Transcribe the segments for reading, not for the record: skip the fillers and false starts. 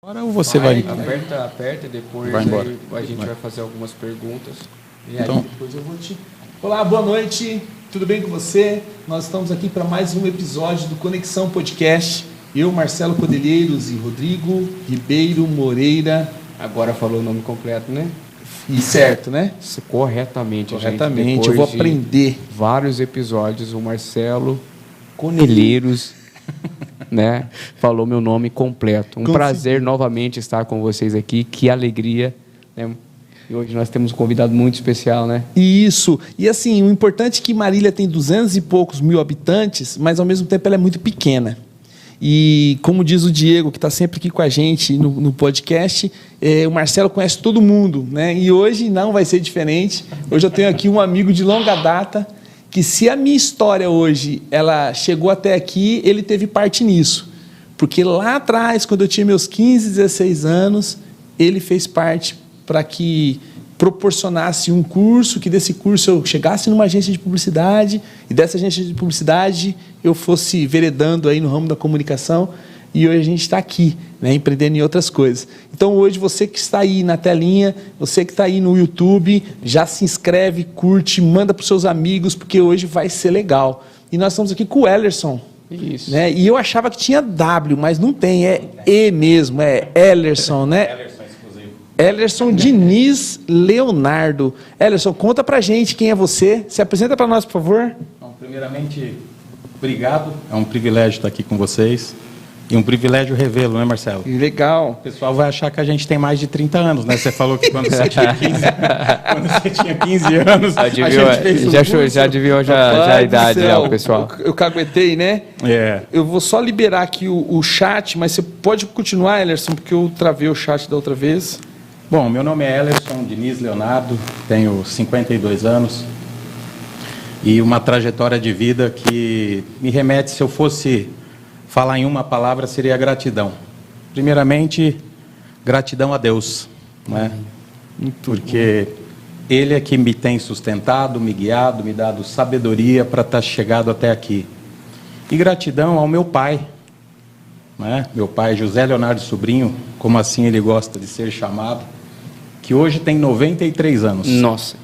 Agora ou você vai... Aperta, depois vai embora. A gente vai fazer algumas perguntas. E aí depois eu vou te... Olá, boa noite, tudo bem com você? Nós estamos aqui para mais um episódio do Conexão Podcast. Eu, Marcelo Codelheiros e Rodrigo Ribeiro Moreira. Agora falou o nome completo, né? E certo, né? Corretamente, gente. Eu vou aprender. Vários episódios, o Marcelo Codelheiros... né? Falou meu nome completo. Prazer novamente estar com vocês aqui. Que alegria, né? E hoje nós temos um convidado muito especial, né? Isso. E assim, o importante é que Marília tem 200 e poucos mil habitantes, mas ao mesmo tempo ela é muito pequena. E como diz o Diego, que está sempre aqui com a gente no podcast, o Marcelo conhece todo mundo, né? E hoje não vai ser diferente. Hoje eu tenho aqui um amigo de longa data, que se a minha história hoje ela chegou até aqui, ele teve parte nisso. Porque lá atrás, quando eu tinha meus 15, 16 anos, ele fez parte para que proporcionasse um curso, que desse curso eu chegasse numa agência de publicidade, e dessa agência de publicidade eu fosse veredando aí no ramo da comunicação, e hoje a gente está aqui, né, empreendendo em outras coisas. Então, hoje, você que está aí na telinha, você que está aí no YouTube, já se inscreve, curte, manda para os seus amigos, porque hoje vai ser legal. E nós estamos aqui com o Ellerson. Isso. Né? E eu achava que tinha W, mas não tem, é E mesmo, é Ellerson, né? Ellerson exclusivo. Ellerson Diniz Leonardo. Ellerson, conta pra gente quem é você. Se apresenta para nós, por favor. Bom, primeiramente, obrigado. É um privilégio estar aqui com vocês. E um privilégio revê-lo, né, Marcelo? Legal. O pessoal vai achar que a gente tem mais de 30 anos, né? Você falou que quando você tinha 15 anos, já adivinhou a idade, o pessoal. Eu caguetei, né? É. Eu vou só liberar aqui o chat, mas você pode continuar, Ellerson, porque eu travei o chat da outra vez. Bom, meu nome é Ellerson Diniz Leonardo, tenho 52 anos e uma trajetória de vida que me remete, se eu fosse falar em uma palavra, seria gratidão. Primeiramente, gratidão a Deus, né? Porque Ele é que me tem sustentado, me guiado, me dado sabedoria para estar chegado até aqui. E gratidão ao meu pai, né? Meu pai, José Leonardo Sobrinho, como assim ele gosta de ser chamado, que hoje tem 93 anos. Nossa,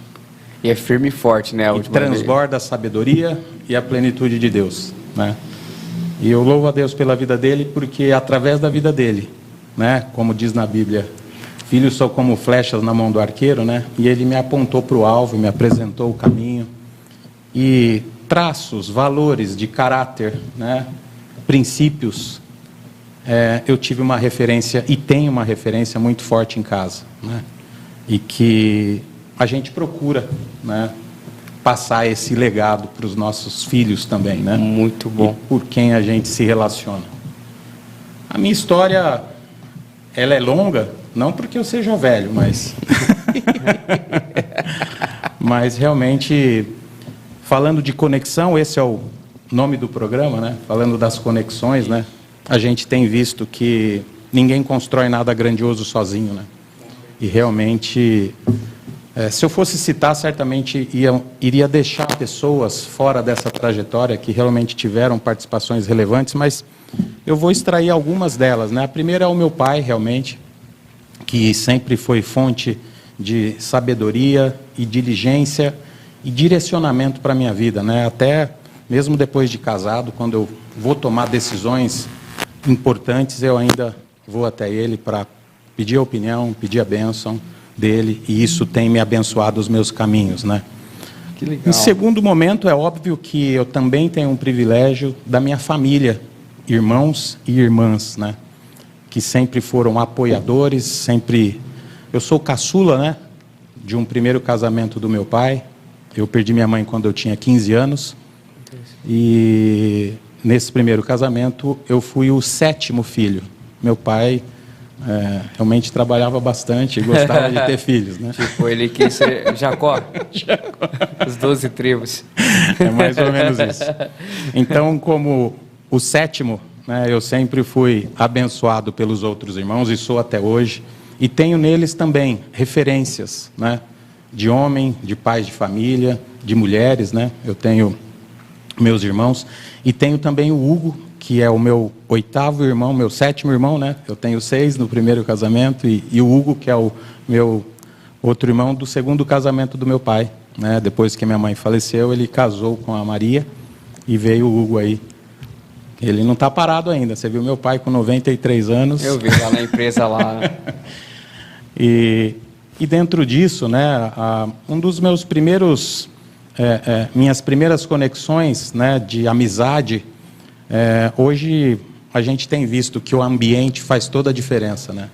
e é firme e forte, né? E transborda a sabedoria e a plenitude de Deus, né? E eu louvo a Deus pela vida dele, porque através da vida dele, né, como diz na Bíblia, filhos são como flechas na mão do arqueiro, né? E ele me apontou para o alvo, me apresentou o caminho. E traços, valores de caráter, né, princípios, eu tive uma referência e tenho uma referência muito forte em casa, né? E que a gente procura, né, passar esse legado para os nossos filhos também, né? Muito bom. E por quem a gente se relaciona. A minha história, ela é longa, não porque eu seja velho, mas... mas realmente, falando de conexão, esse é o nome do programa, né? Falando das conexões, né? A gente tem visto que ninguém constrói nada grandioso sozinho, né? E realmente... se eu fosse citar, certamente iria deixar pessoas fora dessa trajetória que realmente tiveram participações relevantes, mas eu vou extrair algumas delas, né? A primeira é o meu pai, realmente, que sempre foi fonte de sabedoria e diligência e direcionamento para a minha vida, né? Até mesmo depois de casado, quando eu vou tomar decisões importantes, eu ainda vou até ele para pedir a opinião, pedir a bênção dele, e isso tem me abençoado os meus caminhos, né? Que legal. Em segundo momento, é óbvio que eu também tenho um privilégio da minha família, irmãos e irmãs, né? Que sempre foram apoiadores, sempre... Eu sou caçula, né? De um primeiro casamento do meu pai. Eu perdi minha mãe quando eu tinha 15 anos. E nesse primeiro casamento, eu fui o 7º filho. Meu pai... realmente trabalhava bastante e gostava de ter filhos, né? Tipo, ele quis ser Jacó. Os 12 tribos. É mais ou menos isso. Então, como o 7º, né, eu sempre fui abençoado pelos outros irmãos e sou até hoje. E tenho neles também referências, né, de homem, de pais de família, de mulheres, né? Eu tenho meus irmãos e tenho também o Hugo, que é o meu 8º irmão, meu 7º irmão, né? Eu tenho 6 no primeiro casamento, e o Hugo, que é o meu outro irmão do segundo casamento do meu pai, né? Depois que minha mãe faleceu, ele casou com a Maria e veio o Hugo aí. Ele não está parado ainda. Você viu meu pai com 93 anos. Eu vi lá na empresa lá. E dentro disso, né, um dos meus primeiros, minhas primeiras conexões, né, de amizade, hoje a gente tem visto que o ambiente faz toda a diferença, né?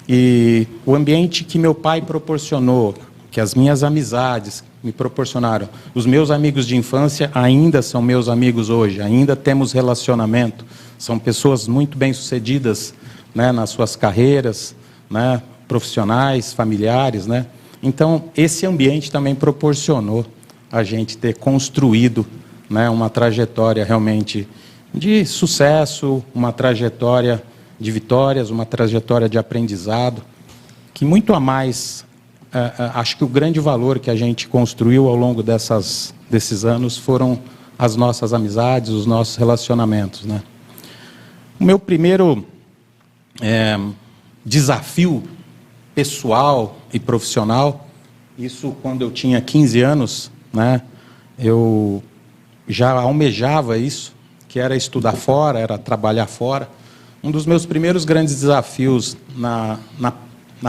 E o ambiente que meu pai proporcionou, que as minhas amizades me proporcionaram, os meus amigos de infância ainda são meus amigos hoje, ainda temos relacionamento, são pessoas muito bem-sucedidas, né, nas suas carreiras, né, profissionais, familiares, né? Então, esse ambiente também proporcionou a gente ter construído, né, uma trajetória realmente de sucesso, uma trajetória de vitórias, uma trajetória de aprendizado, que muito a mais, acho que o grande valor que a gente construiu ao longo desses anos foram as nossas amizades, os nossos relacionamentos, né? O meu primeiro desafio pessoal e profissional, isso quando eu tinha 15 anos, né? Eu já almejava isso, que era estudar fora, era trabalhar fora. Um dos meus primeiros grandes desafios na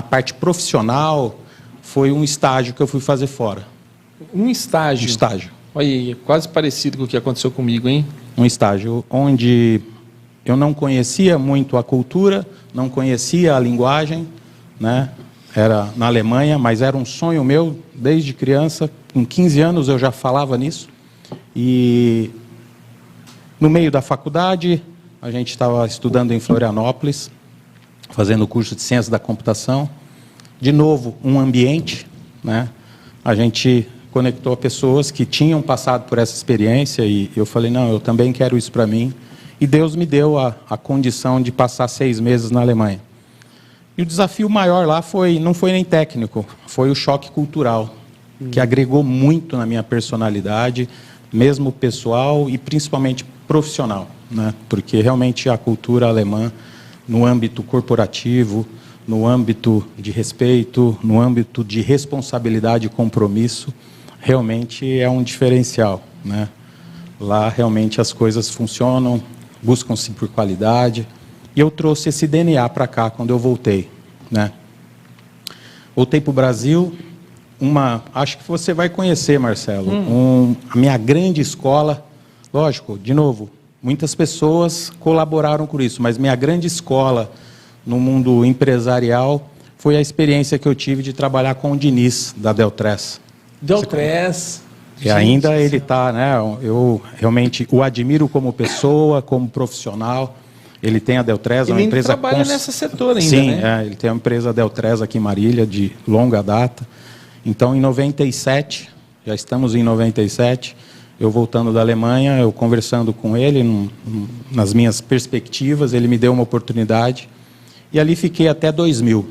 parte profissional foi um estágio que eu fui fazer fora. Um estágio? Um estágio. Olha aí, quase parecido com o que aconteceu comigo, hein? Um estágio onde eu não conhecia muito a cultura, não conhecia a linguagem, né? Era na Alemanha, mas era um sonho meu desde criança. Com 15 anos eu já falava nisso. E no meio da faculdade, a gente estava estudando em Florianópolis, fazendo o curso de Ciência da Computação. De novo, um ambiente, né? A gente conectou a pessoas que tinham passado por essa experiência e eu falei, não, eu também quero isso para mim. E Deus me deu a condição de passar 6 meses na Alemanha. E o desafio maior lá não foi nem técnico, foi o choque cultural, que agregou muito na minha personalidade, mesmo pessoal e principalmente profissional, né? Porque realmente a cultura alemã, no âmbito corporativo, no âmbito de respeito, no âmbito de responsabilidade e compromisso, realmente é um diferencial, né? Lá realmente as coisas funcionam, buscam-se por qualidade. E eu trouxe esse DNA para cá quando eu voltei, né? Voltei para o Brasil, acho que você vai conhecer, Marcelo, a minha grande escola. Lógico, de novo, muitas pessoas colaboraram com isso, mas minha grande escola no mundo empresarial foi a experiência que eu tive de trabalhar com o Diniz, da Deltress. Deltress. E ainda ele está, né? Eu realmente o admiro como pessoa, como profissional. Ele tem a Deltress, uma empresa... Ele trabalha nesse setor ainda, sim, né? ele tem uma empresa Deltress aqui em Marília, de longa data. Então, em 97, já estamos em 97, eu voltando da Alemanha, eu conversando com ele, nas minhas perspectivas, ele me deu uma oportunidade, e ali fiquei até 2000.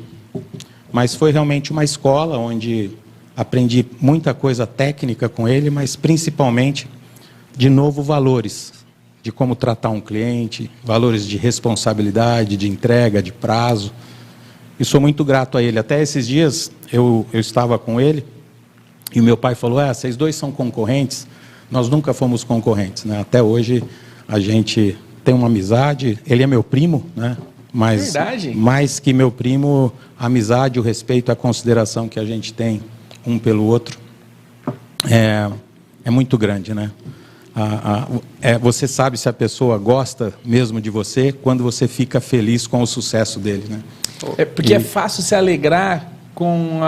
Mas foi realmente uma escola onde aprendi muita coisa técnica com ele, mas principalmente, de novo, valores, de como tratar um cliente, valores de responsabilidade, de entrega, de prazo. E sou muito grato a ele. Até esses dias eu estava com ele e o meu pai falou, vocês dois são concorrentes. Nós nunca fomos concorrentes, né? Até hoje a gente tem uma amizade. Ele é meu primo, né? Mas verdade. Mais que meu primo, a amizade, o respeito, a consideração que a gente tem um pelo outro é muito grande, né? Você sabe se a pessoa gosta mesmo de você quando você fica feliz com o sucesso dele, né? Porque é fácil se alegrar com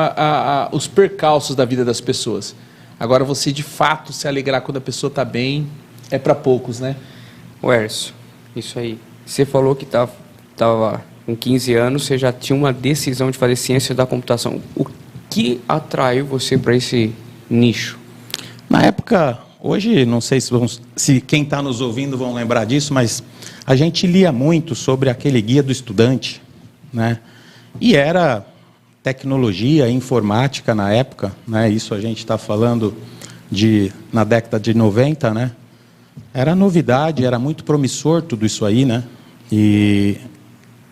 os percalços da vida das pessoas. Agora, você de fato se alegrar quando a pessoa está bem, é para poucos, né? O Erso, isso aí. Você falou que estava com 15 anos, você já tinha uma decisão de fazer ciência da computação. O que atraiu você para esse nicho? Na época, hoje, não sei se quem está nos ouvindo vão lembrar disso, mas a gente lia muito sobre aquele guia do estudante, né? E era tecnologia, informática na época, né? Isso a gente está falando na década de 90, né? Era novidade, era muito promissor tudo isso aí, né? E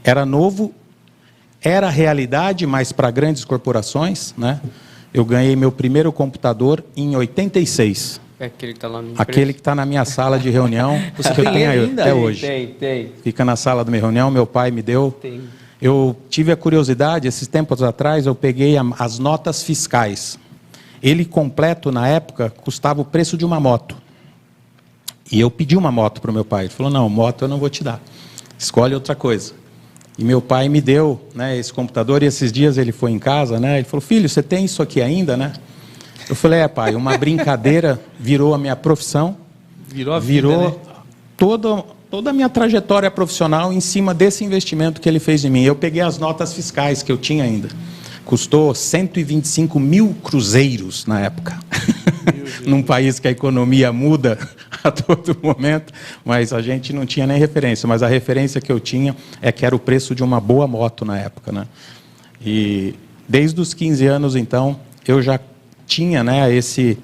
era novo, era realidade, mas para grandes corporações, né? Eu ganhei meu primeiro computador em 86. É aquele que está lá no Aquele que está na minha sala de reunião, Você que eu tem tenho ele aí ainda? até hoje. Tem. Fica na sala da minha reunião, meu pai me deu. Tem. Eu tive a curiosidade, esses tempos atrás, eu peguei as notas fiscais. Ele completo, na época, custava o preço de uma moto. E eu pedi uma moto para o meu pai. Ele falou, não, moto eu não vou te dar. Escolhe outra coisa. E meu pai me deu, né, esse computador, e esses dias ele foi em casa, né? Ele falou, filho, você tem isso aqui ainda, né? Eu falei, pai, uma brincadeira virou a minha profissão. Virou a vida, Virou né? toda a minha trajetória profissional em cima desse investimento que ele fez em mim. Eu peguei as notas fiscais que eu tinha ainda. Custou 125 mil cruzeiros na época. Num país que a economia muda a todo momento, mas a gente não tinha nem referência. Mas a referência que eu tinha é que era o preço de uma boa moto na época, né? E desde os 15 anos, então, eu já tinha, né, esse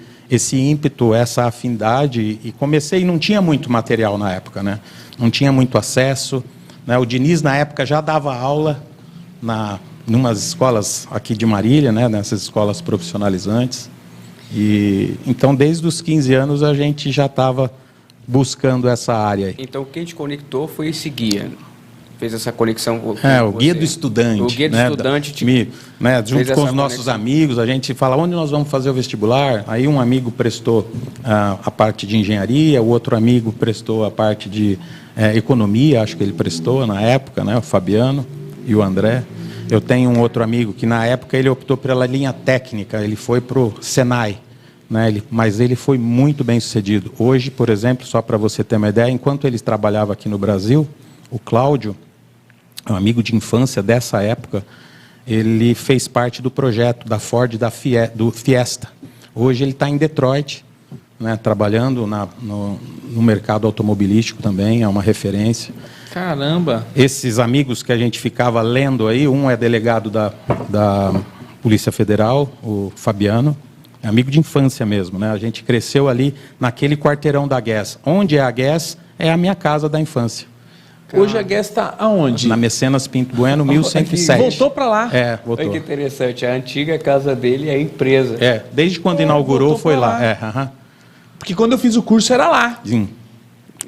ímpeto, essa afinidade, e comecei, não tinha muito material na época, né? Não tinha muito acesso, né? O Diniz, na época, já dava aula em umas escolas aqui de Marília, né, nessas escolas profissionalizantes. E então, desde os 15 anos, a gente já estava buscando essa área aí. Então, quem te conectou foi esse guia. Fez essa conexão com o guia do estudante. O guia do estudante junto com os nossos amigos, a gente fala onde nós vamos fazer o vestibular. Aí um amigo prestou a parte de engenharia, o outro amigo prestou a parte de economia, acho que ele prestou na época, né, o Fabiano e o André. Eu tenho um outro amigo que na época ele optou pela linha técnica, ele foi para o Senai, né, mas ele foi muito bem sucedido. Hoje, por exemplo, só para você ter uma ideia, enquanto ele trabalhava aqui no Brasil, o Cláudio, um amigo de infância dessa época, ele fez parte do projeto da Ford, do Fiesta. Hoje ele está em Detroit, né, trabalhando no mercado automobilístico também, é uma referência. Caramba! Esses amigos que a gente ficava lendo aí, um é delegado da Polícia Federal, o Fabiano, é amigo de infância mesmo, né? A gente cresceu ali naquele quarteirão da Guess. Onde é a Guess é a minha casa da infância. Hoje a Guess está aonde? Na Mecenas Pinto Bueno, 1107. Voltou para lá? É, voltou. Olha que interessante, a antiga casa dele é a empresa. Desde quando inaugurou foi lá. Porque quando eu fiz o curso era lá. Sim.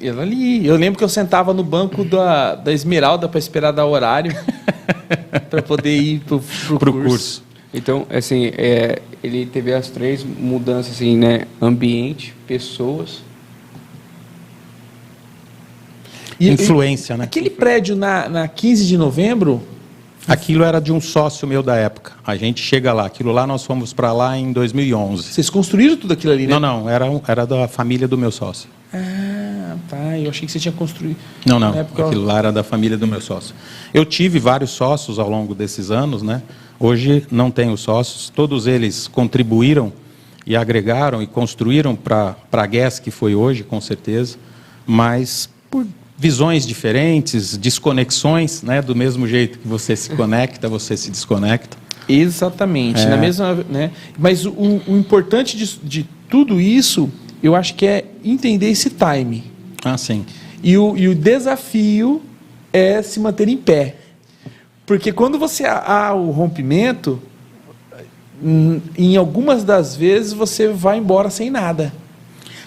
Era ali. Eu lembro que eu sentava no banco da Esmeralda para esperar dar horário para poder ir pro curso. Então, assim, ele teve as 3 mudanças, assim, né? Ambiente, pessoas. Influência, né? Aquele prédio na 15 de novembro... Aquilo era de um sócio meu da época. A gente chega lá. Aquilo lá, nós fomos para lá em 2011. Vocês construíram tudo aquilo ali, né? Não. Era da família do meu sócio. Ah, tá. Eu achei que você tinha construído. Não. Aquilo lá era da família do meu sócio. Eu tive vários sócios ao longo desses anos, né? Hoje não tenho sócios. Todos eles contribuíram e agregaram e construíram para a Guess que foi hoje, com certeza. Mas por visões diferentes, desconexões, né? Do mesmo jeito que você se conecta, você se desconecta. Exatamente. Na mesma, né? Mas o importante de tudo isso, eu acho que é entender esse time. Ah, sim. E o desafio é se manter em pé. Porque quando você há o rompimento, em algumas das vezes você vai embora sem nada.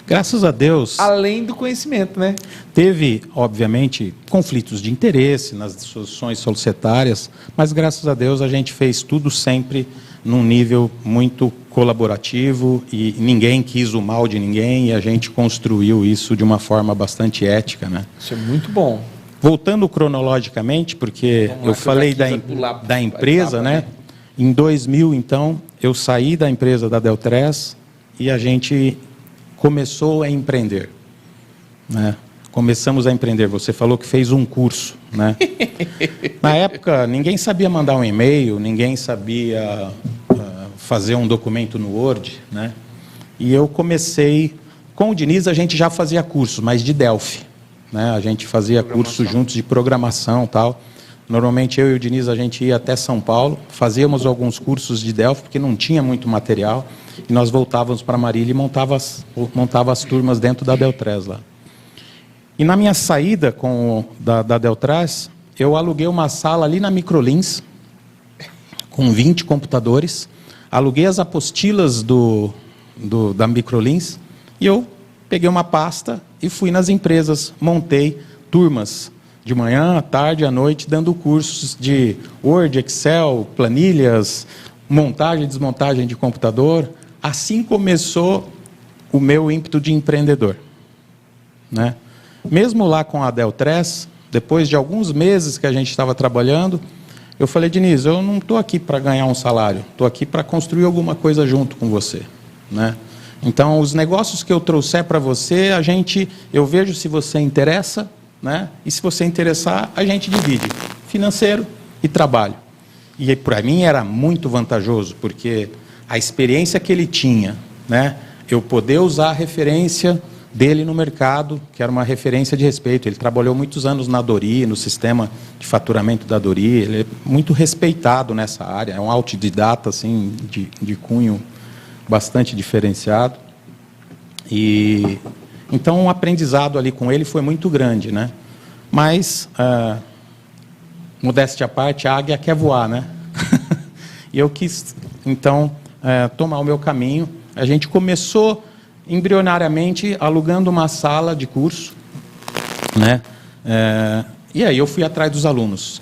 Graças a Deus. Além do conhecimento, né? Teve, obviamente, conflitos de interesse nas discussões societárias, mas graças a Deus a gente fez tudo sempre num nível muito colaborativo e ninguém quis o mal de ninguém e a gente construiu isso de uma forma bastante ética, né? Isso é muito bom. Voltando cronologicamente, porque eu falei da empresa, né? Em 2000, então, eu saí da empresa da Deltress e a gente começou a empreender, né? Começamos a empreender. Você falou que fez um curso, né? Na época, ninguém sabia mandar um e-mail, ninguém sabia fazer um documento no Word, né? E eu comecei... Com o Diniz, a gente já fazia cursos, mas de Delphi, né? A gente fazia cursos juntos de programação e tal. Normalmente, eu e o Diniz, a gente ia até São Paulo, fazíamos alguns cursos de Delphi, porque não tinha muito material, e nós voltávamos para Marília e montava as turmas dentro da Deltress lá. E na minha saída da Deltras, eu aluguei uma sala ali na Microlins, com 20 computadores, aluguei as apostilas da Microlins, e eu peguei uma pasta e fui nas empresas, montei turmas de manhã, à tarde, à noite, dando cursos de Word, Excel, planilhas, montagem e desmontagem de computador. Assim começou o meu ímpeto de empreendedor, né? Mesmo lá com a Deltras, depois de alguns meses que a gente estava trabalhando, eu falei, Diniz, eu não estou aqui para ganhar um salário, estou aqui para construir alguma coisa junto com você, né? Então, os negócios que eu trouxer para você, eu vejo se você interessa, né? E se você interessar, a gente divide financeiro e trabalho. E para mim era muito vantajoso, porque a experiência que ele tinha, né? Eu poder usar a referência dele no mercado, que era uma referência de respeito. Ele trabalhou muitos anos na Dori, no sistema de faturamento da Dori. Ele é muito respeitado nessa área, é um autodidata assim, de cunho bastante diferenciado. E então o aprendizado ali com ele foi muito grande, né? Mas, modéstia à parte, a águia quer voar, né? E eu quis, então, tomar o meu caminho. A gente começou embrionariamente alugando uma sala de curso, né? E aí eu fui atrás dos alunos.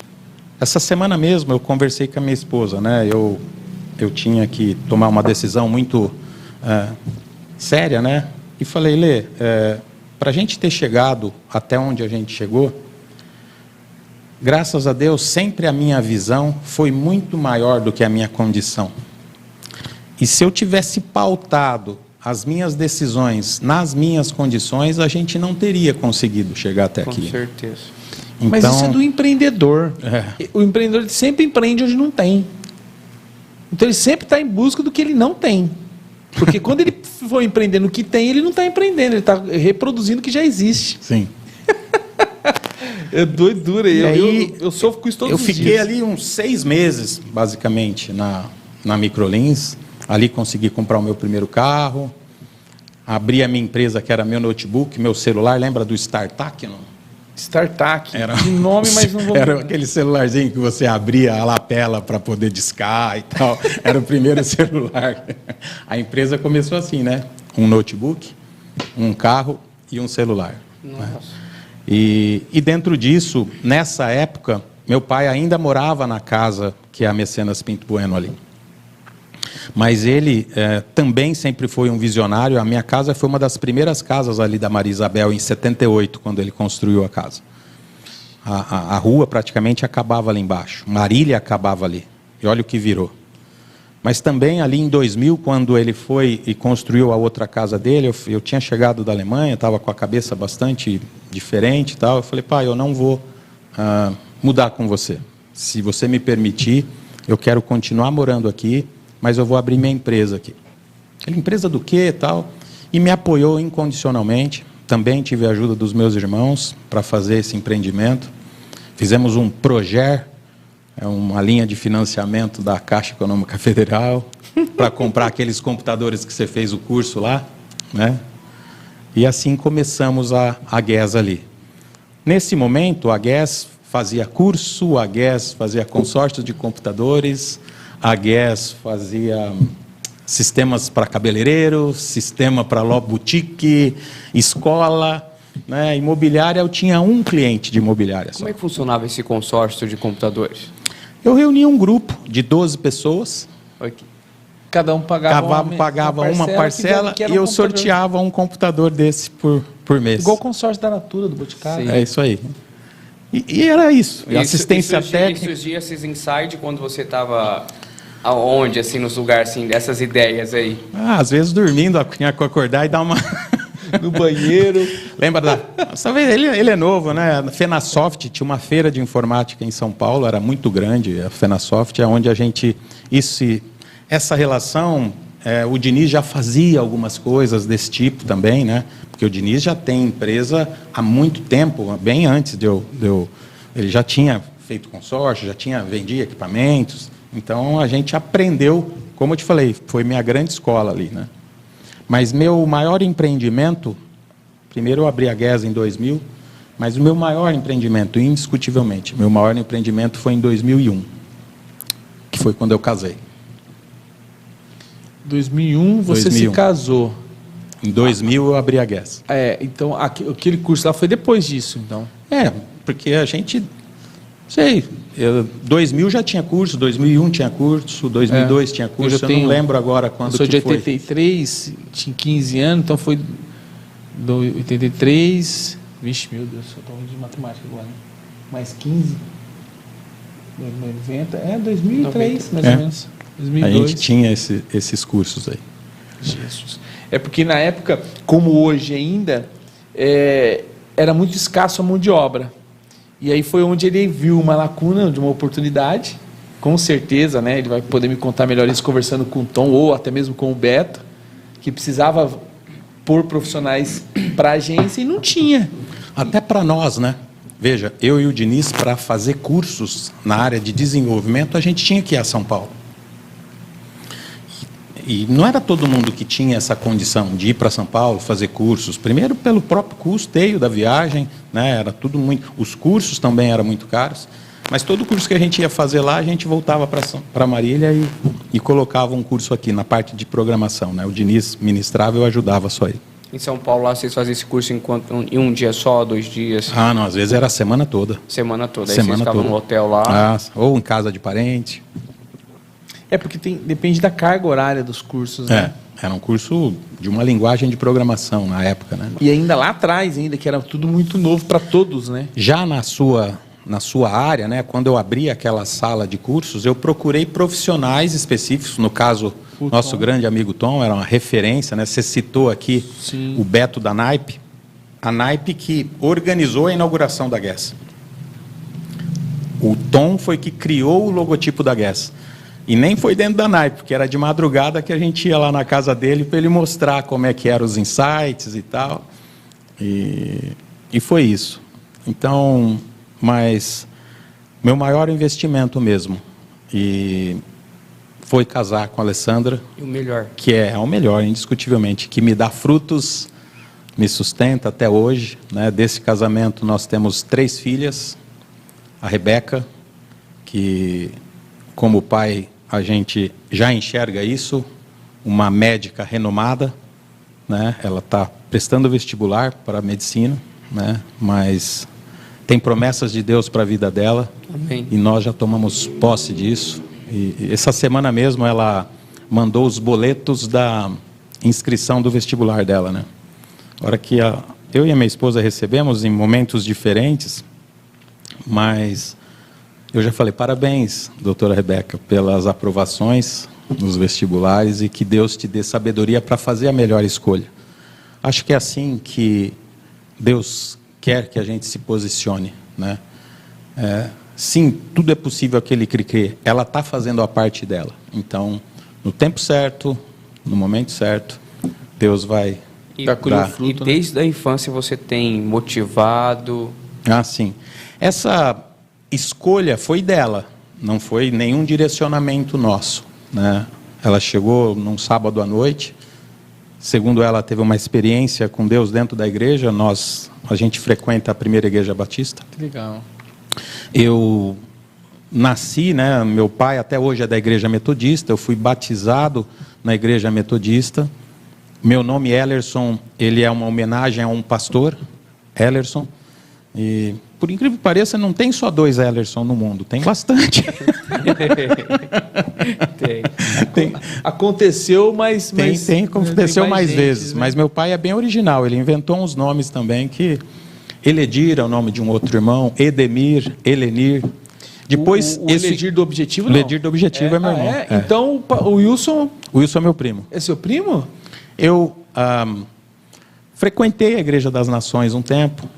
Essa semana mesmo eu conversei com a minha esposa, né? Eu tinha que tomar uma decisão muito séria, né? E falei, Lê, para a gente ter chegado até onde a gente chegou, graças a Deus, sempre a minha visão foi muito maior do que a minha condição. E se eu tivesse pautado as minhas decisões nas minhas condições, a gente não teria conseguido chegar até aqui. Com certeza. Então, mas isso é do empreendedor. O empreendedor ele sempre empreende onde não tem. Então ele sempre está em busca do que ele não tem. Porque quando ele for empreender no que tem, ele não está empreendendo, ele está reproduzindo o que já existe. Sim. É doidura. Eu sofro com isso todos os dias. Eu fiquei ali uns 6 meses, basicamente, na Microlins. Ali consegui comprar o meu primeiro carro, abri a minha empresa, que era meu notebook, meu celular. Lembra do StarTAC? Não? StarTAC. Era de nome, mas não vou... Era aquele celularzinho que você abria a lapela para poder discar e tal. Era o primeiro celular. A empresa começou assim, né? Um notebook, um carro e um celular. Nossa. Né? E dentro disso, nessa época, meu pai ainda morava na casa que é a Mecenas Pinto Bueno ali. Mas ele também sempre foi um visionário. A minha casa foi uma das primeiras casas ali da Maria Isabel, em 78, quando ele construiu a casa. A rua praticamente acabava ali embaixo. Marília acabava ali. E olha o que virou. Mas também ali em 2000, quando ele foi e construiu a outra casa dele, eu tinha chegado da Alemanha, estava com a cabeça bastante diferente e tal. Eu falei, pai, eu não vou mudar com você. Se você me permitir, eu quero continuar morando aqui, mas eu vou abrir minha empresa aqui. Ele, empresa do quê e tal? E me apoiou incondicionalmente. Também tive a ajuda dos meus irmãos para fazer esse empreendimento. Fizemos um Proger, uma linha de financiamento da Caixa Econômica Federal, para comprar aqueles computadores que você fez o curso lá, né? E assim começamos a GES ali. Nesse momento, a GES fazia curso, a GES fazia consórcio de computadores, a GES fazia sistemas para cabeleireiro, sistema para boutique, escola, né? Imobiliária. Eu tinha um cliente de imobiliária só. Como é que funcionava esse consórcio de computadores? Eu reunia um grupo de 12 pessoas. Cada um pagava uma parcela que e eu sorteava um computador desse por mês. Igual o consórcio da Natura, do Boticário. É isso aí. E era isso. E assistência técnica. Esses dias, esses insights, quando você estava aonde, assim, nos lugares, assim, dessas ideias aí? Às vezes dormindo, tinha que acordar e dar uma... no banheiro. Lembra da... Talvez ele é novo, né? A Fenasoft tinha uma feira de informática em São Paulo, era muito grande. A Fenasoft é onde a gente... Essa relação, o Diniz já fazia algumas coisas desse tipo também, né? Porque o Diniz já tem empresa há muito tempo, bem antes de eu... Ele já tinha feito consórcio, já tinha vendido equipamentos. Então, a gente aprendeu, como eu te falei, foi minha grande escola ali, né? Mas meu maior empreendimento, primeiro eu abri a GES em 2000, Mas o meu maior empreendimento, indiscutivelmente, meu maior empreendimento foi em 2001, que foi quando eu casei. 2001 você 2001. se casou. Em 2000 eu abri a Guess. Então aquele curso lá foi depois disso, então. Porque a gente, 2000 já tinha curso, 2001 tinha curso, 2002 tinha curso, eu não lembro agora quando que foi. Eu sou de 83, tinha 15 anos, então foi 83, vixe, meu Deus, eu estou ruim de matemática agora, né? Mais 15, 90, 2003, 90. Mais ou menos, 2002. A gente tinha esses cursos aí. Jesus. Porque na época, como hoje ainda, era muito escasso a mão de obra. E aí foi onde ele viu uma lacuna de uma oportunidade, com certeza, né? Ele vai poder me contar melhor isso conversando com o Tom, ou até mesmo com o Beto, que precisava pôr profissionais para a agência e não tinha. Até para nós, né? Veja, eu e o Diniz, para fazer cursos na área de desenvolvimento, a gente tinha que ir a São Paulo. E não era todo mundo que tinha essa condição de ir para São Paulo fazer cursos. Primeiro, pelo próprio custeio da viagem, né? Era tudo muito. Os cursos também eram muito caros. Mas todo curso que a gente ia fazer lá, a gente voltava para Marília e colocava um curso aqui na parte de programação, né? O Diniz ministrava, eu ajudava só ele. Em São Paulo, lá vocês faziam esse curso em um dia só, 2 dias? Não, às vezes era a semana toda. Semana toda. Aí Semana vocês ficavam toda. no hotel lá? Ou em casa de parente. Porque depende da carga horária dos cursos, né? Era um curso de uma linguagem de programação na época, né? E ainda lá atrás, que era tudo muito novo para todos, né? Já na sua área, né, quando eu abri aquela sala de cursos, eu procurei profissionais específicos, no caso, nosso grande amigo Tom, era uma referência, né? Você citou aqui o Beto da Naipe, a Naipe que organizou a inauguração da Guess. O Tom foi que criou o logotipo da Guess. E nem foi dentro da Naipe, porque era de madrugada que a gente ia lá na casa dele para ele mostrar como é que eram os insights e tal. E foi isso. Então, mas meu maior investimento mesmo foi casar com a Alessandra. E o melhor? Que é o melhor, indiscutivelmente, que me dá frutos, me sustenta até hoje, né? Desse casamento nós temos 3 filhas, a Rebeca, que como pai a gente já enxerga isso, uma médica renomada, né? Ela está prestando vestibular para a medicina, né? Mas tem promessas de Deus para a vida dela. Amém. E nós já tomamos posse disso. E essa semana mesmo ela mandou os boletos da inscrição do vestibular dela, né? A hora que eu e a minha esposa recebemos em momentos diferentes, mas eu já falei, parabéns, doutora Rebeca, pelas aprovações nos vestibulares e que Deus te dê sabedoria para fazer a melhor escolha. Acho que é assim que Deus quer que a gente se posicione, né? Sim, tudo é possível aquele que crê. Ela está fazendo a parte dela. Então, no tempo certo, no momento certo, Deus vai dar fruto. E desde a infância você tem motivado? Sim. Essa escolha foi dela, não foi nenhum direcionamento nosso, né? Ela chegou num sábado à noite, segundo ela teve uma experiência com Deus dentro da igreja, a gente frequenta a primeira igreja batista. Que legal. Eu nasci, né, meu pai até hoje é da igreja metodista, eu fui batizado na igreja metodista, meu nome Ellerson, ele é uma homenagem a um pastor, Ellerson, e por incrível que pareça, não tem só 2 Ellerson no mundo, tem bastante. tem. Aconteceu, mas aconteceu tem mais gente, vezes. né? Mas meu pai é bem original, ele inventou uns nomes também que... Eledir é o nome de um outro irmão, Edemir, Elenir. Depois, o Eledir do Objetivo, não? O Eledir do Objetivo é meu irmão. Então, o Wilson... O Wilson é meu primo. É seu primo? Eu frequentei a Igreja das Nações um tempo.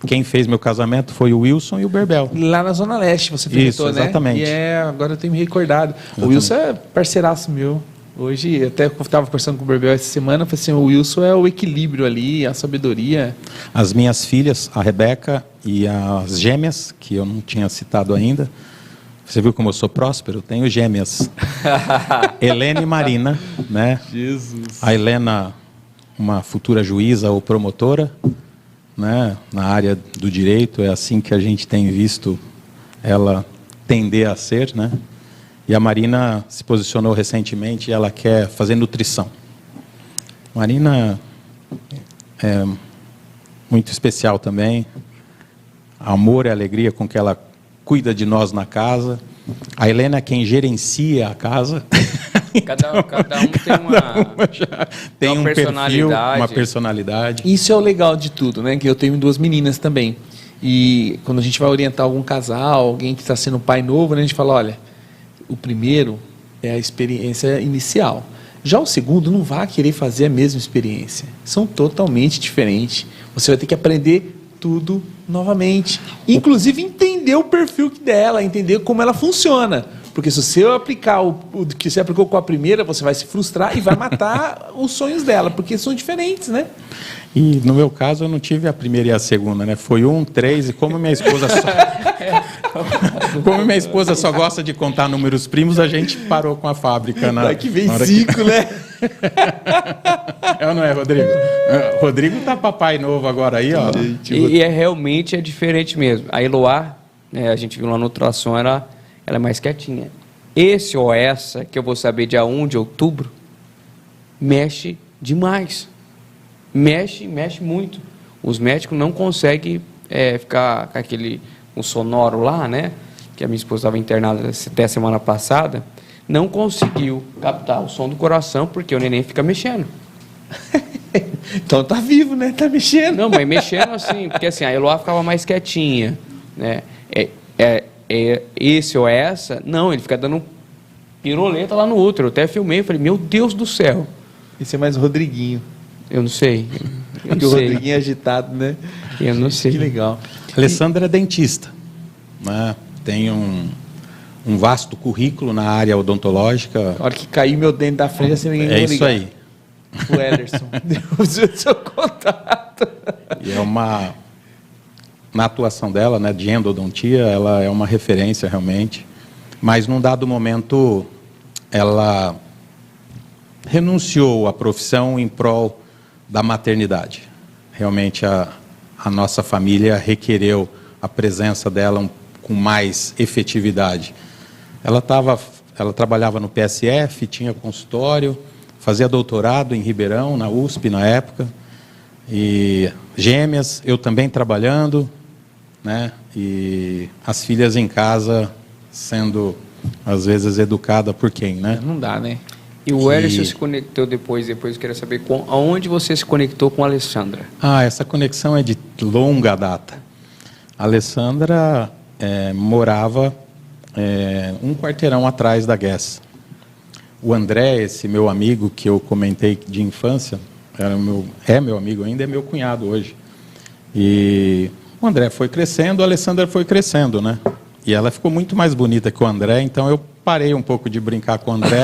Quem fez meu casamento foi o Wilson e o Berbel. Lá na Zona Leste você frequentou, isso, exatamente. Né? E agora eu tenho me recordado. Exatamente. O Wilson é parceiraço meu. Hoje, até eu estava conversando com o Berbel essa semana, eu falei assim, o Wilson é o equilíbrio ali, a sabedoria. As minhas filhas, a Rebeca e as gêmeas, que eu não tinha citado ainda. Você viu como eu sou próspero? Eu tenho gêmeas. Helena e Marina, né? Jesus. A Helena, uma futura juíza ou promotora, né, na área do direito, é assim que a gente tem visto ela tender a ser, né? E a Marina se posicionou recentemente e ela quer fazer nutrição. Marina é muito especial também. Amor e alegria com que ela cuida de nós na casa. A Helena é quem gerencia a casa. Cada um tem um perfil, uma personalidade. Isso é o legal de tudo, né? Que eu tenho 2 meninas também. E quando a gente vai orientar algum casal, alguém que está sendo pai novo, né, a gente fala, olha, o primeiro é a experiência inicial. Já o segundo não vai querer fazer a mesma experiência. São totalmente diferentes. Você vai ter que aprender tudo novamente. Inclusive entender o perfil dela, entender como ela funciona. Porque se você aplicar o que você aplicou com a primeira, você vai se frustrar e vai matar os sonhos dela, porque são diferentes, né? E no meu caso eu não tive a primeira e a segunda, né? Foi 1, 3 e como minha esposa só gosta de contar números primos, a gente parou com a fábrica na. Que vem 5, né? É ou não é, Rodrigo? Rodrigo tá papai novo agora aí, ó. E realmente é diferente mesmo. A Eloá, a gente viu lá no ultrassom, ela é mais quietinha. Esse ou essa, que eu vou saber dia 1 de outubro, mexe demais. Mexe muito. Os médicos não conseguem ficar com o sonoro lá, né? Que a minha esposa estava internada até semana passada, não conseguiu captar o som do coração porque o neném fica mexendo. Então tá vivo, né? Tá mexendo. Não, mas mexendo assim, porque assim, a Eloá ficava mais quietinha, né? Esse ou essa, não, ele fica dando piroleta lá no útero. Eu até filmei, falei, meu Deus do céu. Esse é mais o Rodriguinho. Eu não sei. Porque o Rodriguinho é agitado, né? Eu não sei. Que legal. Alessandra é dentista, né? Tem um vasto currículo na área odontológica. A hora que cair meu dente da frente, assim, ninguém vai ligar. Isso aí. O Ederson. Deus o seu contato. E na atuação dela, né, de endodontia, ela é uma referência realmente. Mas num dado momento, ela renunciou à profissão em prol da maternidade. Realmente a nossa família requereu a presença dela com mais efetividade. Ela trabalhava no PSF, tinha consultório, fazia doutorado em Ribeirão, na USP na época, e gêmeas, eu também trabalhando, né? E as filhas em casa sendo, às vezes, educada por quem, né? Não dá, né? E o Ederson se conectou depois eu queria saber aonde você se conectou com a Alessandra. Essa conexão é de longa data. A Alessandra morava um quarteirão atrás da Guess. O André, esse meu amigo que eu comentei de infância, é meu amigo ainda, é meu cunhado hoje. E o André foi crescendo, a Alessandra foi crescendo, né? E ela ficou muito mais bonita que o André, então eu parei um pouco de brincar com o André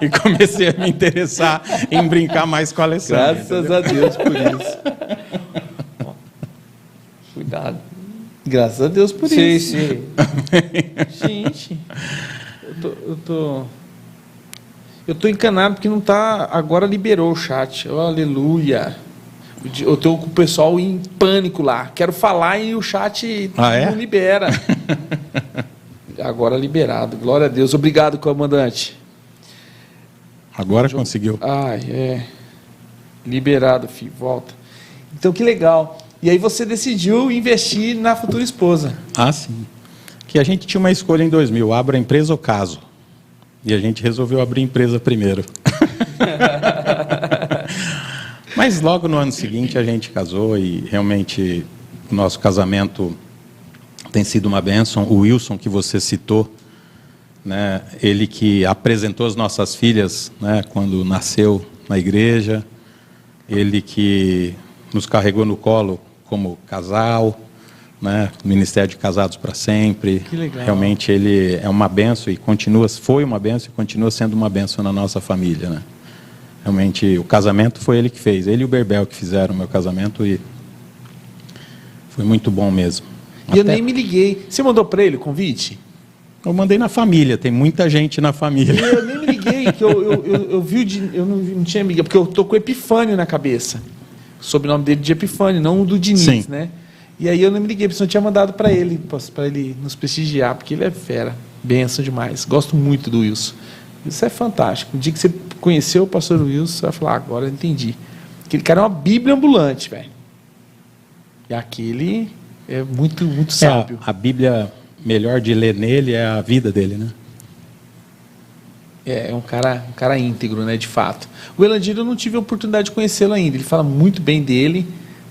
e comecei a me interessar em brincar mais com a Alessandra. Graças a Deus por isso. Cuidado. Graças a Deus por Sim, isso. sim. Gente, eu tô encanado porque não tá. Agora liberou o chat. Oh, aleluia. Eu tô com o pessoal em pânico lá. Quero falar e o chat não libera. Agora liberado. Glória a Deus. Obrigado, comandante. Agora conseguiu. Liberado, filho. Volta. Então, que legal. E aí você decidiu investir na futura esposa. Sim. Que a gente tinha uma escolha em 2000, abra a empresa ou caso. E a gente resolveu abrir a empresa primeiro. Mas logo no ano seguinte a gente casou e realmente o nosso casamento tem sido uma bênção. O Wilson, que você citou, né, ele que apresentou as nossas filhas, né, quando nasceu na igreja, ele que nos carregou no colo como casal, né, Ministério de Casados para Sempre. Que legal. Realmente ele é uma bênção e foi uma bênção e continua sendo uma bênção na nossa família, né? Realmente o casamento foi ele que fez, ele e o Berbel que fizeram o meu casamento e foi muito bom mesmo. E eu nem me liguei. Você mandou para ele o convite? Eu mandei na família, tem muita gente na família. Eu nem me liguei, que eu vi eu não tinha me ligado, porque eu tô com Epifânio na cabeça. sobrenome dele de Epifânio, não o do Diniz, Sim. né? E aí eu não me liguei, porque eu tinha mandado para ele nos prestigiar, porque ele é fera, benção demais. Gosto muito do Wilson. Isso é fantástico. O dia que você conheceu o pastor Wilson, você vai falar, agora eu entendi. Aquele cara é uma bíblia ambulante, velho. E aquele é muito, muito sábio. A Bíblia melhor de ler nele é a vida dele, né? É um cara íntegro, né, de fato. O Elandir, eu não tive a oportunidade de conhecê-lo ainda. Ele fala muito bem dele.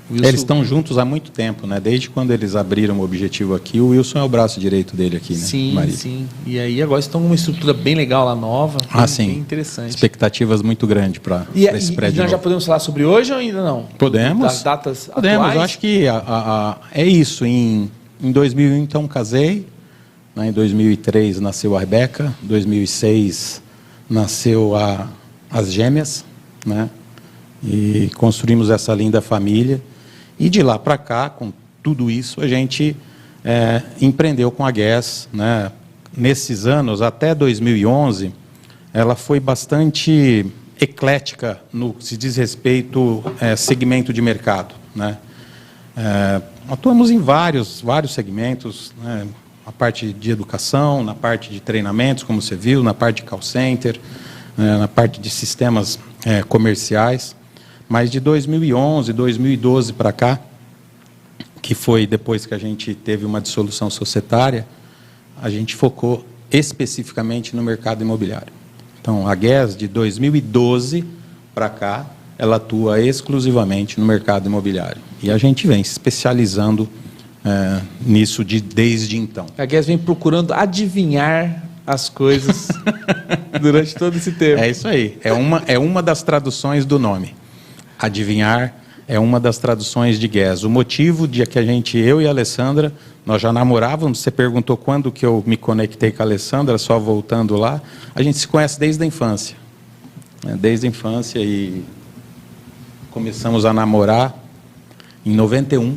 Wilson... Eles estão juntos há muito tempo, né? Desde quando eles abriram o Objetivo aqui, o Wilson é o braço direito dele aqui, né? Sim, Marília? sim. E aí agora estão com uma estrutura bem legal lá, nova. Sim. Bem interessante. Expectativas muito grandes para esse prédio. E nós já podemos falar sobre hoje ou ainda não? Podemos. Das datas Podemos. atuais? Eu acho que é isso. Em 2001, então, casei. Né? Em 2003 nasceu a Rebeca. Em 2006 nasceu as gêmeas, né? E construímos essa linda família. E de lá para cá, com tudo isso, a gente empreendeu com a Guess, né? Nesses anos, até 2011, ela foi bastante eclética no que se diz respeito segmento de mercado, né? Atuamos em vários segmentos, né? Na parte de educação, na parte de treinamentos, como você viu, na parte de call center, na parte de sistemas comerciais. Mas de 2011, 2012 para cá, que foi depois que a gente teve uma dissolução societária, a gente focou especificamente no mercado imobiliário. Então, a Guess, de 2012 para cá, ela atua exclusivamente no mercado imobiliário. E a gente vem se especializando nisso desde então. A Guess vem procurando adivinhar as coisas durante todo esse tempo. É isso aí. É uma das traduções do nome. Adivinhar é uma das traduções de Guess. O motivo de que eu e a Alessandra, nós já namorávamos, você perguntou quando que eu me conectei com a Alessandra, só voltando lá, a gente se conhece desde a infância. Desde a infância, e começamos a namorar em 91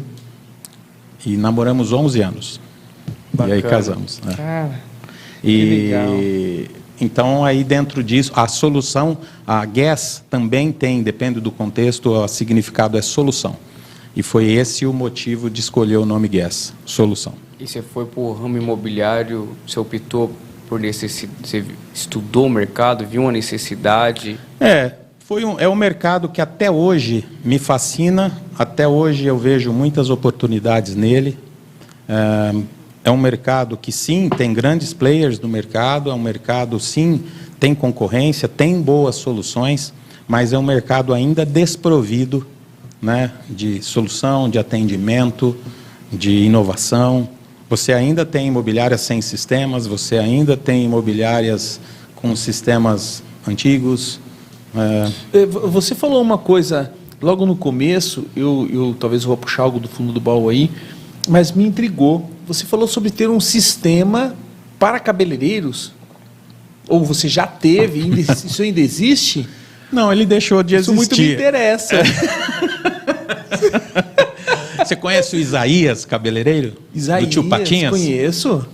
e namoramos 11 anos. Bacana. E aí casamos. Né? Cara, e legal. Então, aí dentro disso, a solução, a Guess também tem, depende do contexto, o significado é solução. E foi esse o motivo de escolher o nome Guess, solução. E você foi para o ramo imobiliário, você optou por necessidade, você estudou o mercado, viu uma necessidade? É um mercado que até hoje me fascina, até hoje eu vejo muitas oportunidades nele. É um mercado que, sim, tem grandes players no mercado, é um mercado, sim, tem concorrência, tem boas soluções, mas é um mercado ainda desprovido, né, de solução, de atendimento, de inovação. Você ainda tem imobiliárias sem sistemas, você ainda tem imobiliárias com sistemas antigos. Você falou uma coisa logo no começo, eu talvez vou puxar algo do fundo do baú aí, mas me intrigou. Você falou sobre ter um sistema para cabeleireiros? Ou você já teve? Isso ainda existe? Não, ele deixou de existir. Isso muito me interessa. Você conhece o Isaías, cabeleireiro? Isaías, do tio Patinhas? Conheço.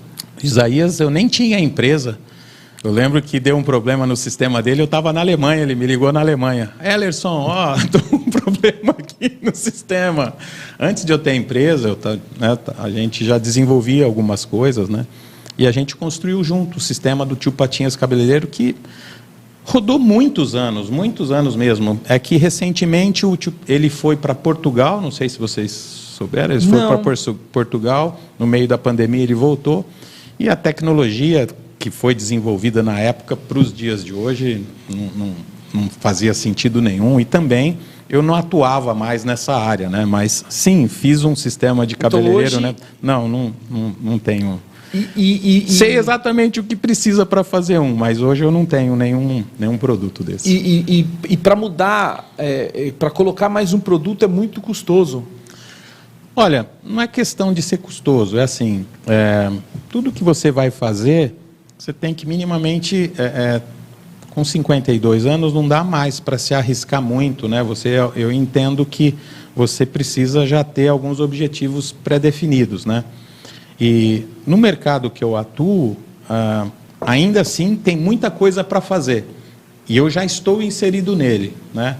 Isaías, eu nem tinha empresa. Eu lembro que deu um problema no sistema dele, eu estava na Alemanha, ele me ligou na Alemanha. Elerson, estou com um problema aqui no sistema. Antes de eu ter a empresa, a gente já desenvolvia algumas coisas, né? E a gente construiu junto o sistema do tio Patinhas Cabeleireiro, que rodou muitos anos mesmo. É que recentemente ele foi para Portugal, não sei se vocês souberam, ele foi para Portugal, no meio da pandemia ele voltou, e a tecnologia que foi desenvolvida na época para os dias de hoje não fazia sentido nenhum, e também eu não atuava mais nessa área, né? Mas sim, fiz um sistema de cabeleireiro, então, hoje... né? Não tenho. Sei exatamente o que precisa para fazer mas hoje eu não tenho nenhum produto desse. E para mudar, para colocar mais um produto é muito custoso. Olha, não é questão de ser custoso, é assim, tudo que você vai fazer, você tem que minimamente, com 52 anos, não dá mais para se arriscar muito, né? Eu entendo que você precisa já ter alguns objetivos pré-definidos, né? E no mercado que eu atuo, ainda assim tem muita coisa para fazer. E eu já estou inserido nele, né?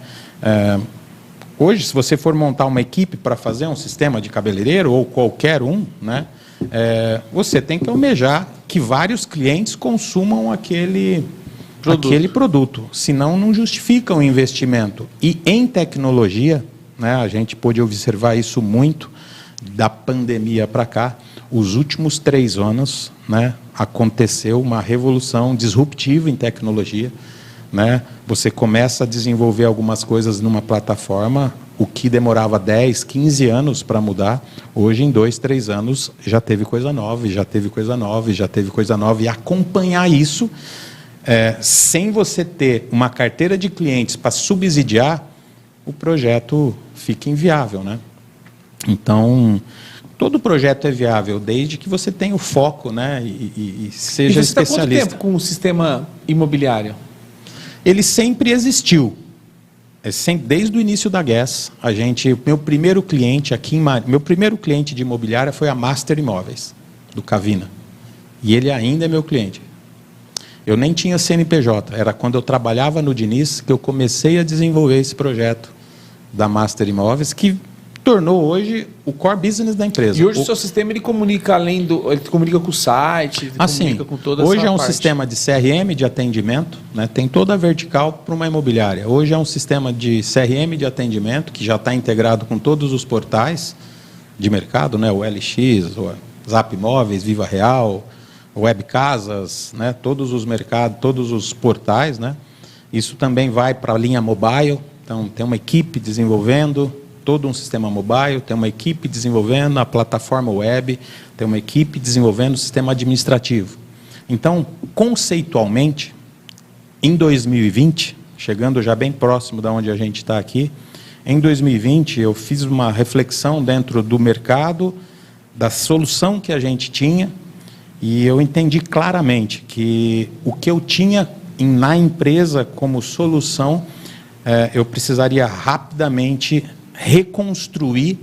hoje, se você for montar uma equipe para fazer um sistema de cabeleireiro, ou qualquer um, né, você tem que almejar que vários clientes consumam aquele produto. Senão, não justifica o investimento. E em tecnologia, né, a gente pôde observar isso muito da pandemia para cá. Os últimos 3 anos, né, aconteceu uma revolução disruptiva em tecnologia. Né? Você começa a desenvolver algumas coisas numa plataforma, o que demorava 10, 15 anos para mudar, hoje em 2, 3 anos já teve coisa nova, já teve coisa nova, já teve coisa nova. E acompanhar isso, sem você ter uma carteira de clientes para subsidiar, o projeto fica inviável. Né? Então, todo projeto é viável, desde que você tenha o foco, né, e seja especialista. E você está quanto tempo com o sistema imobiliário? Ele sempre existiu. Desde o início da Guess, meu primeiro cliente de imobiliária foi a Master Imóveis, do Cavina. E ele ainda é meu cliente. Eu nem tinha CNPJ, era quando eu trabalhava no Diniz que eu comecei a desenvolver esse projeto da Master Imóveis, que tornou hoje o core business da empresa. E hoje o seu sistema ele comunica ele comunica com o site, comunica com toda essa hoje é um parte. Sistema de CRM de atendimento, né, tem toda a vertical para uma imobiliária. Hoje é um sistema de CRM de atendimento que já está integrado com todos os portais de mercado, né, o LX, o Zap Imóveis, Viva Real, Web Casas, né, todos os mercados, todos os portais, né. Isso também vai para a linha mobile, então tem uma equipe desenvolvendo todo um sistema mobile, tem uma equipe desenvolvendo a plataforma web, tem uma equipe desenvolvendo o sistema administrativo. Então, conceitualmente, em 2020, chegando já bem próximo de onde a gente está aqui, em 2020 eu fiz uma reflexão dentro do mercado, da solução que a gente tinha, e eu entendi claramente que o que eu tinha na empresa como solução, eu precisaria rapidamente reconstruir,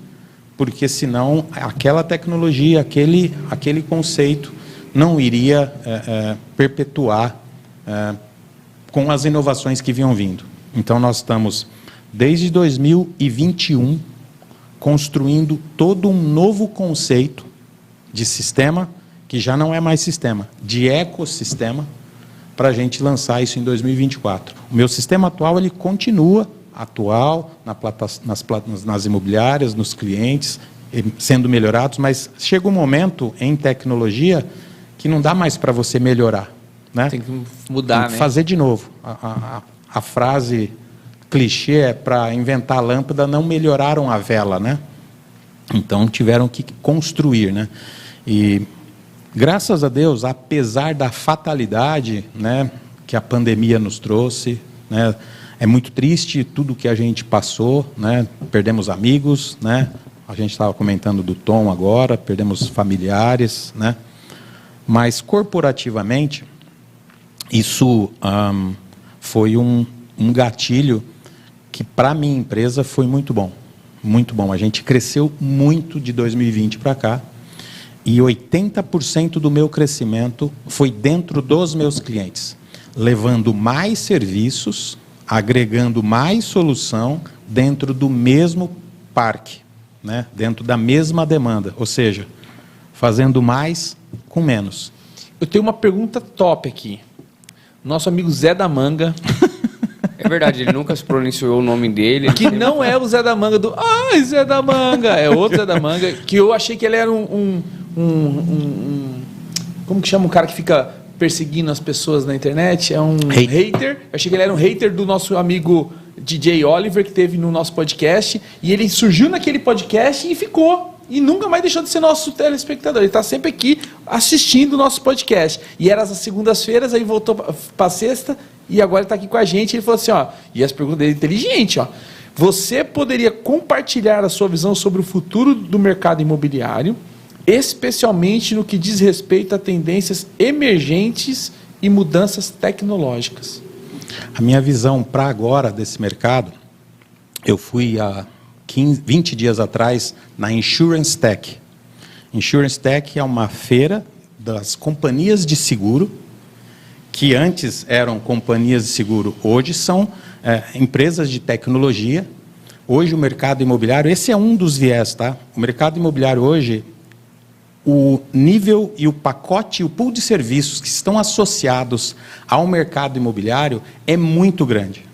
porque senão aquela tecnologia, aquele conceito não iria perpetuar com as inovações que vinham vindo. Então nós estamos desde 2021 construindo todo um novo conceito de sistema, que já não é mais sistema, de ecossistema, para a gente lançar isso em 2024. O meu sistema atual ele continua atual, nas imobiliárias, nos clientes, sendo melhorados, mas chega um momento em tecnologia que não dá mais para você melhorar. Né? Tem que mudar, tem que fazer de novo. A frase clichê é: para inventar a lâmpada não melhoraram a vela. Né? Então tiveram que construir. Né? E graças a Deus, apesar da fatalidade, né, que a pandemia nos trouxe, né, é muito triste tudo que a gente passou, né? Perdemos amigos, né? A gente estava comentando do Tom agora, perdemos familiares, né? Mas corporativamente, isso foi um gatilho que para a minha empresa foi muito bom. Muito bom. A gente cresceu muito de 2020 para cá, e 80% do meu crescimento foi dentro dos meus clientes, levando mais serviços, agregando mais solução dentro do mesmo parque, né? Dentro da mesma demanda, ou seja, fazendo mais com menos. Eu tenho uma pergunta top aqui. Nosso amigo Zé da Manga. É verdade, ele nunca se pronunciou o nome dele. Que não é o Zé da Manga do... Ai, Zé da Manga! É outro Zé da Manga, que eu achei que ele era como que chama o cara que fica perseguindo as pessoas na internet? É um hater. Eu achei que ele era um hater do nosso amigo DJ Oliver, que teve no nosso podcast. E ele surgiu naquele podcast e ficou. E nunca mais deixou de ser nosso telespectador. Ele está sempre aqui assistindo o nosso podcast. E era às segundas-feiras, aí voltou para sexta, e agora ele está aqui com a gente. Ele falou assim, ó, e as perguntas dele inteligentes, ó. Você poderia compartilhar a sua visão sobre o futuro do mercado imobiliário, especialmente no que diz respeito a tendências emergentes e mudanças tecnológicas? A minha visão para agora desse mercado, eu fui há 20 dias atrás na Insurance Tech. Insurance Tech é uma feira das companhias de seguro, que antes eram companhias de seguro, hoje são empresas de tecnologia, Hoje o mercado imobiliário, esse é um dos viés, tá? O mercado imobiliário hoje, o nível e o pacote, o pool de serviços que estão associados ao mercado imobiliário é muito grande.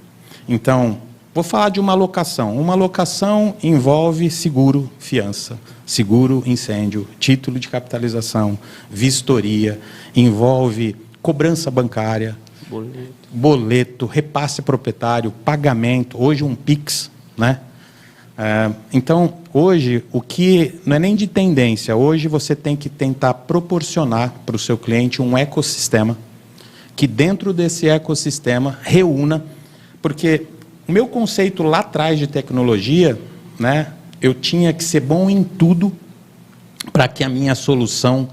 Então, vou falar de uma locação. Uma locação envolve seguro, fiança, seguro, incêndio, título de capitalização, vistoria, envolve cobrança bancária, boleto, repasse proprietário, pagamento, hoje um Pix, né? Então, hoje, o que não é nem de tendência, hoje você tem que tentar proporcionar para o seu cliente um ecossistema, que dentro desse ecossistema reúna, porque o meu conceito lá atrás de tecnologia, né, eu tinha que ser bom em tudo para que a minha solução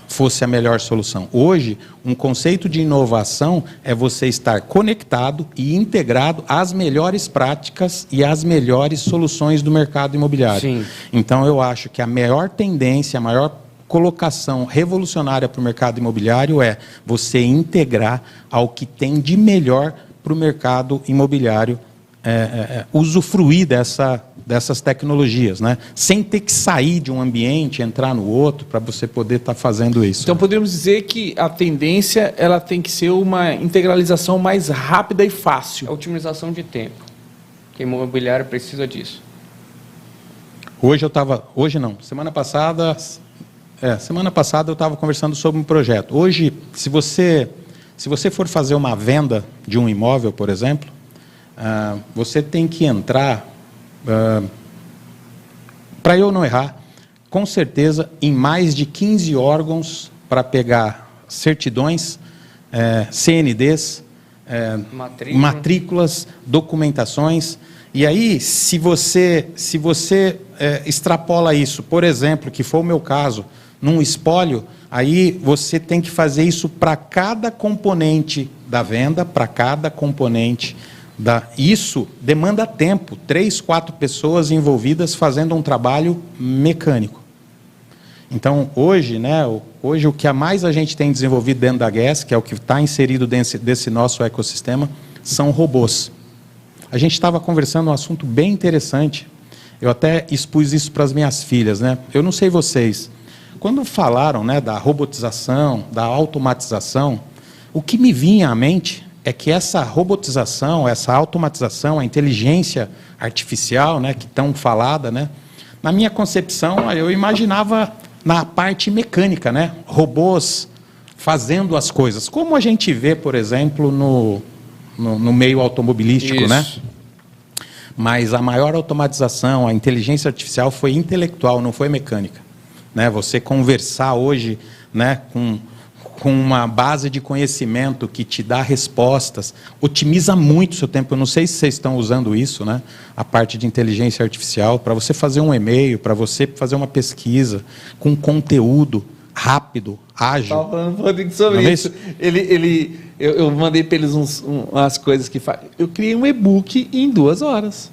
fosse a melhor solução. Hoje, um conceito de inovação é você estar conectado e integrado às melhores práticas e às melhores soluções do mercado imobiliário. Sim. Então, eu acho que a maior tendência, a maior colocação revolucionária para o mercado imobiliário é você integrar ao que tem de melhor para o mercado imobiliário usufruir dessas tecnologias, né? Sem ter que sair de um ambiente, entrar no outro, para você poder estar fazendo isso. Então poderíamos dizer que a tendência ela tem que ser uma integralização mais rápida e fácil. A otimização de tempo. Que imobiliário precisa disso. Semana passada eu estava conversando sobre um projeto. Hoje, se você for fazer uma venda de um imóvel, por exemplo, você tem que entrar, para eu não errar, com certeza, em mais de 15 órgãos para pegar certidões, CNDs, matrículas, documentações. E aí, se você extrapola isso, por exemplo, que foi o meu caso, num espólio, aí você tem que fazer isso para cada componente da venda, para cada componente Isso demanda tempo, 3, 4 pessoas envolvidas fazendo um trabalho mecânico. Então, hoje, o que mais a gente tem desenvolvido dentro da GES, que é o que está inserido desse nosso ecossistema, são robôs. A gente estava conversando um assunto bem interessante, eu até expus isso para as minhas filhas, né? Eu não sei vocês, quando falaram, né, da robotização, da automatização, o que me vinha à mente é que essa robotização, essa automatização, a inteligência artificial, né, que tão falada, né, na minha concepção, eu imaginava na parte mecânica, né, robôs fazendo as coisas, como a gente vê, por exemplo, no meio automobilístico, né? Mas a maior automatização, a inteligência artificial foi intelectual, não foi mecânica, né? Você conversar hoje, né, com uma base de conhecimento que te dá respostas, otimiza muito o seu tempo. Eu não sei se vocês estão usando isso, né? A parte de inteligência artificial, para você fazer um e-mail, para você fazer uma pesquisa com conteúdo rápido, ágil. Estava falando sobre isso. Eu mandei para eles umas coisas que faz. Eu criei um e-book em 2 horas.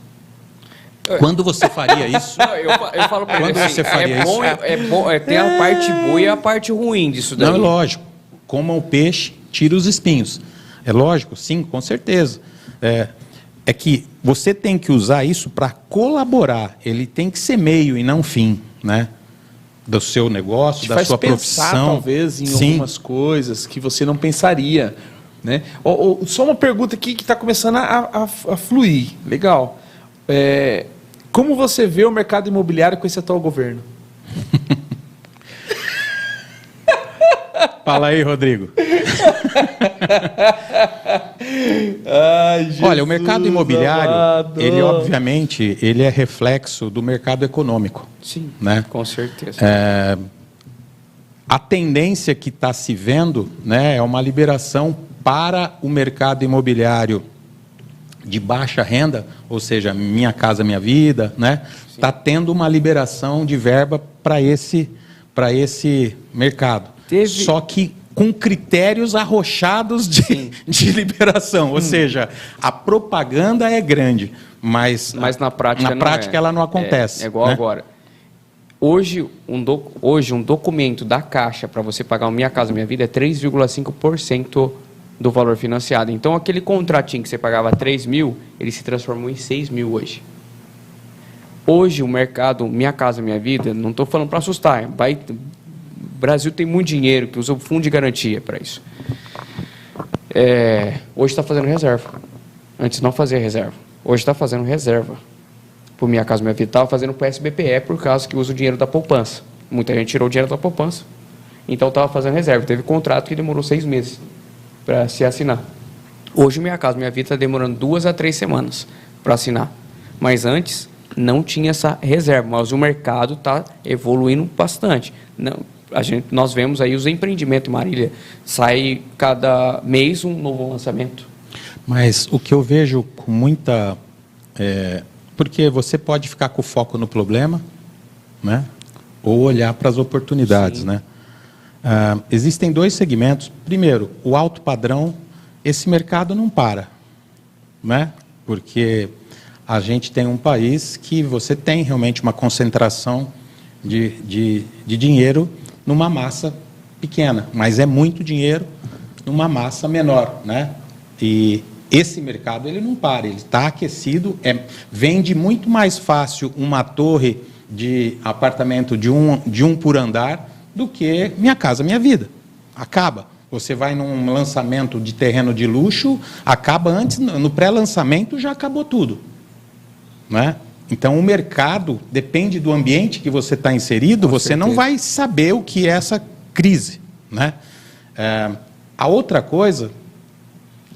Quando você faria isso? Não, eu falo para ele, você faria isso? É bom, tem a parte boa e a parte ruim disso daí. Não, é lógico. Coma o peixe, tira os espinhos. É lógico? Sim, com certeza. É que você tem que usar isso para colaborar. Ele tem que ser meio e não fim, né? Do seu negócio, da sua profissão. Pensar, talvez, em algumas coisas que você não pensaria, né? Só uma pergunta aqui que está começando a fluir. Legal. Como você vê o mercado imobiliário com esse atual governo? Fala aí, Rodrigo. Ai, Jesus, olha, o mercado imobiliário, amado. ele obviamente, ele é reflexo do mercado econômico. Sim, né? Com certeza. A tendência que está se vendo, né, é uma liberação para o mercado imobiliário de baixa renda, ou seja, Minha Casa Minha Vida, né? Está tendo uma liberação de verba para esse mercado. Só que com critérios arrochados de liberação, ou seja, a propaganda é grande, mas na prática, ela não acontece. É igual, né? Agora. Hoje, um documento da Caixa para você pagar o Minha Casa Minha Vida é 3,5% do valor financiado. Então, aquele contratinho que você pagava 3 mil, ele se transformou em 6 mil hoje. Hoje o mercado, Minha Casa Minha Vida, não estou falando para assustar, o Brasil tem muito dinheiro, que usa o fundo de garantia para isso. Hoje está fazendo reserva. Antes não fazia reserva. Hoje está fazendo reserva. Por Minha Casa Minha Vida, estava fazendo para o SBPE por causa que usa o dinheiro da poupança. Muita gente tirou o dinheiro da poupança. Então estava fazendo reserva. Teve contrato que demorou 6 meses para se assinar. Hoje Minha Casa Minha Vida está demorando 2 a 3 semanas para assinar. Mas antes não tinha essa reserva. Mas o mercado está evoluindo bastante. Nós vemos aí os empreendimentos em Marília. Sai cada mês um novo lançamento. Mas o que eu vejo com muita... porque você pode ficar com o foco no problema, né? Ou olhar para as oportunidades, né? Existem 2 segmentos. Primeiro, o alto padrão, esse mercado não para, né? Porque a gente tem um país que você tem realmente uma concentração de dinheiro numa massa pequena, mas é muito dinheiro numa massa menor, né? E esse mercado ele não para, ele está aquecido, vende muito mais fácil uma torre de apartamento de um por andar do que Minha Casa Minha Vida. Acaba. Você vai num lançamento de terreno de luxo, acaba antes, no pré-lançamento já acabou tudo, né? Então o mercado, depende do ambiente que você está inserido, Com você certeza. não vai saber o que é essa crise, né? A outra coisa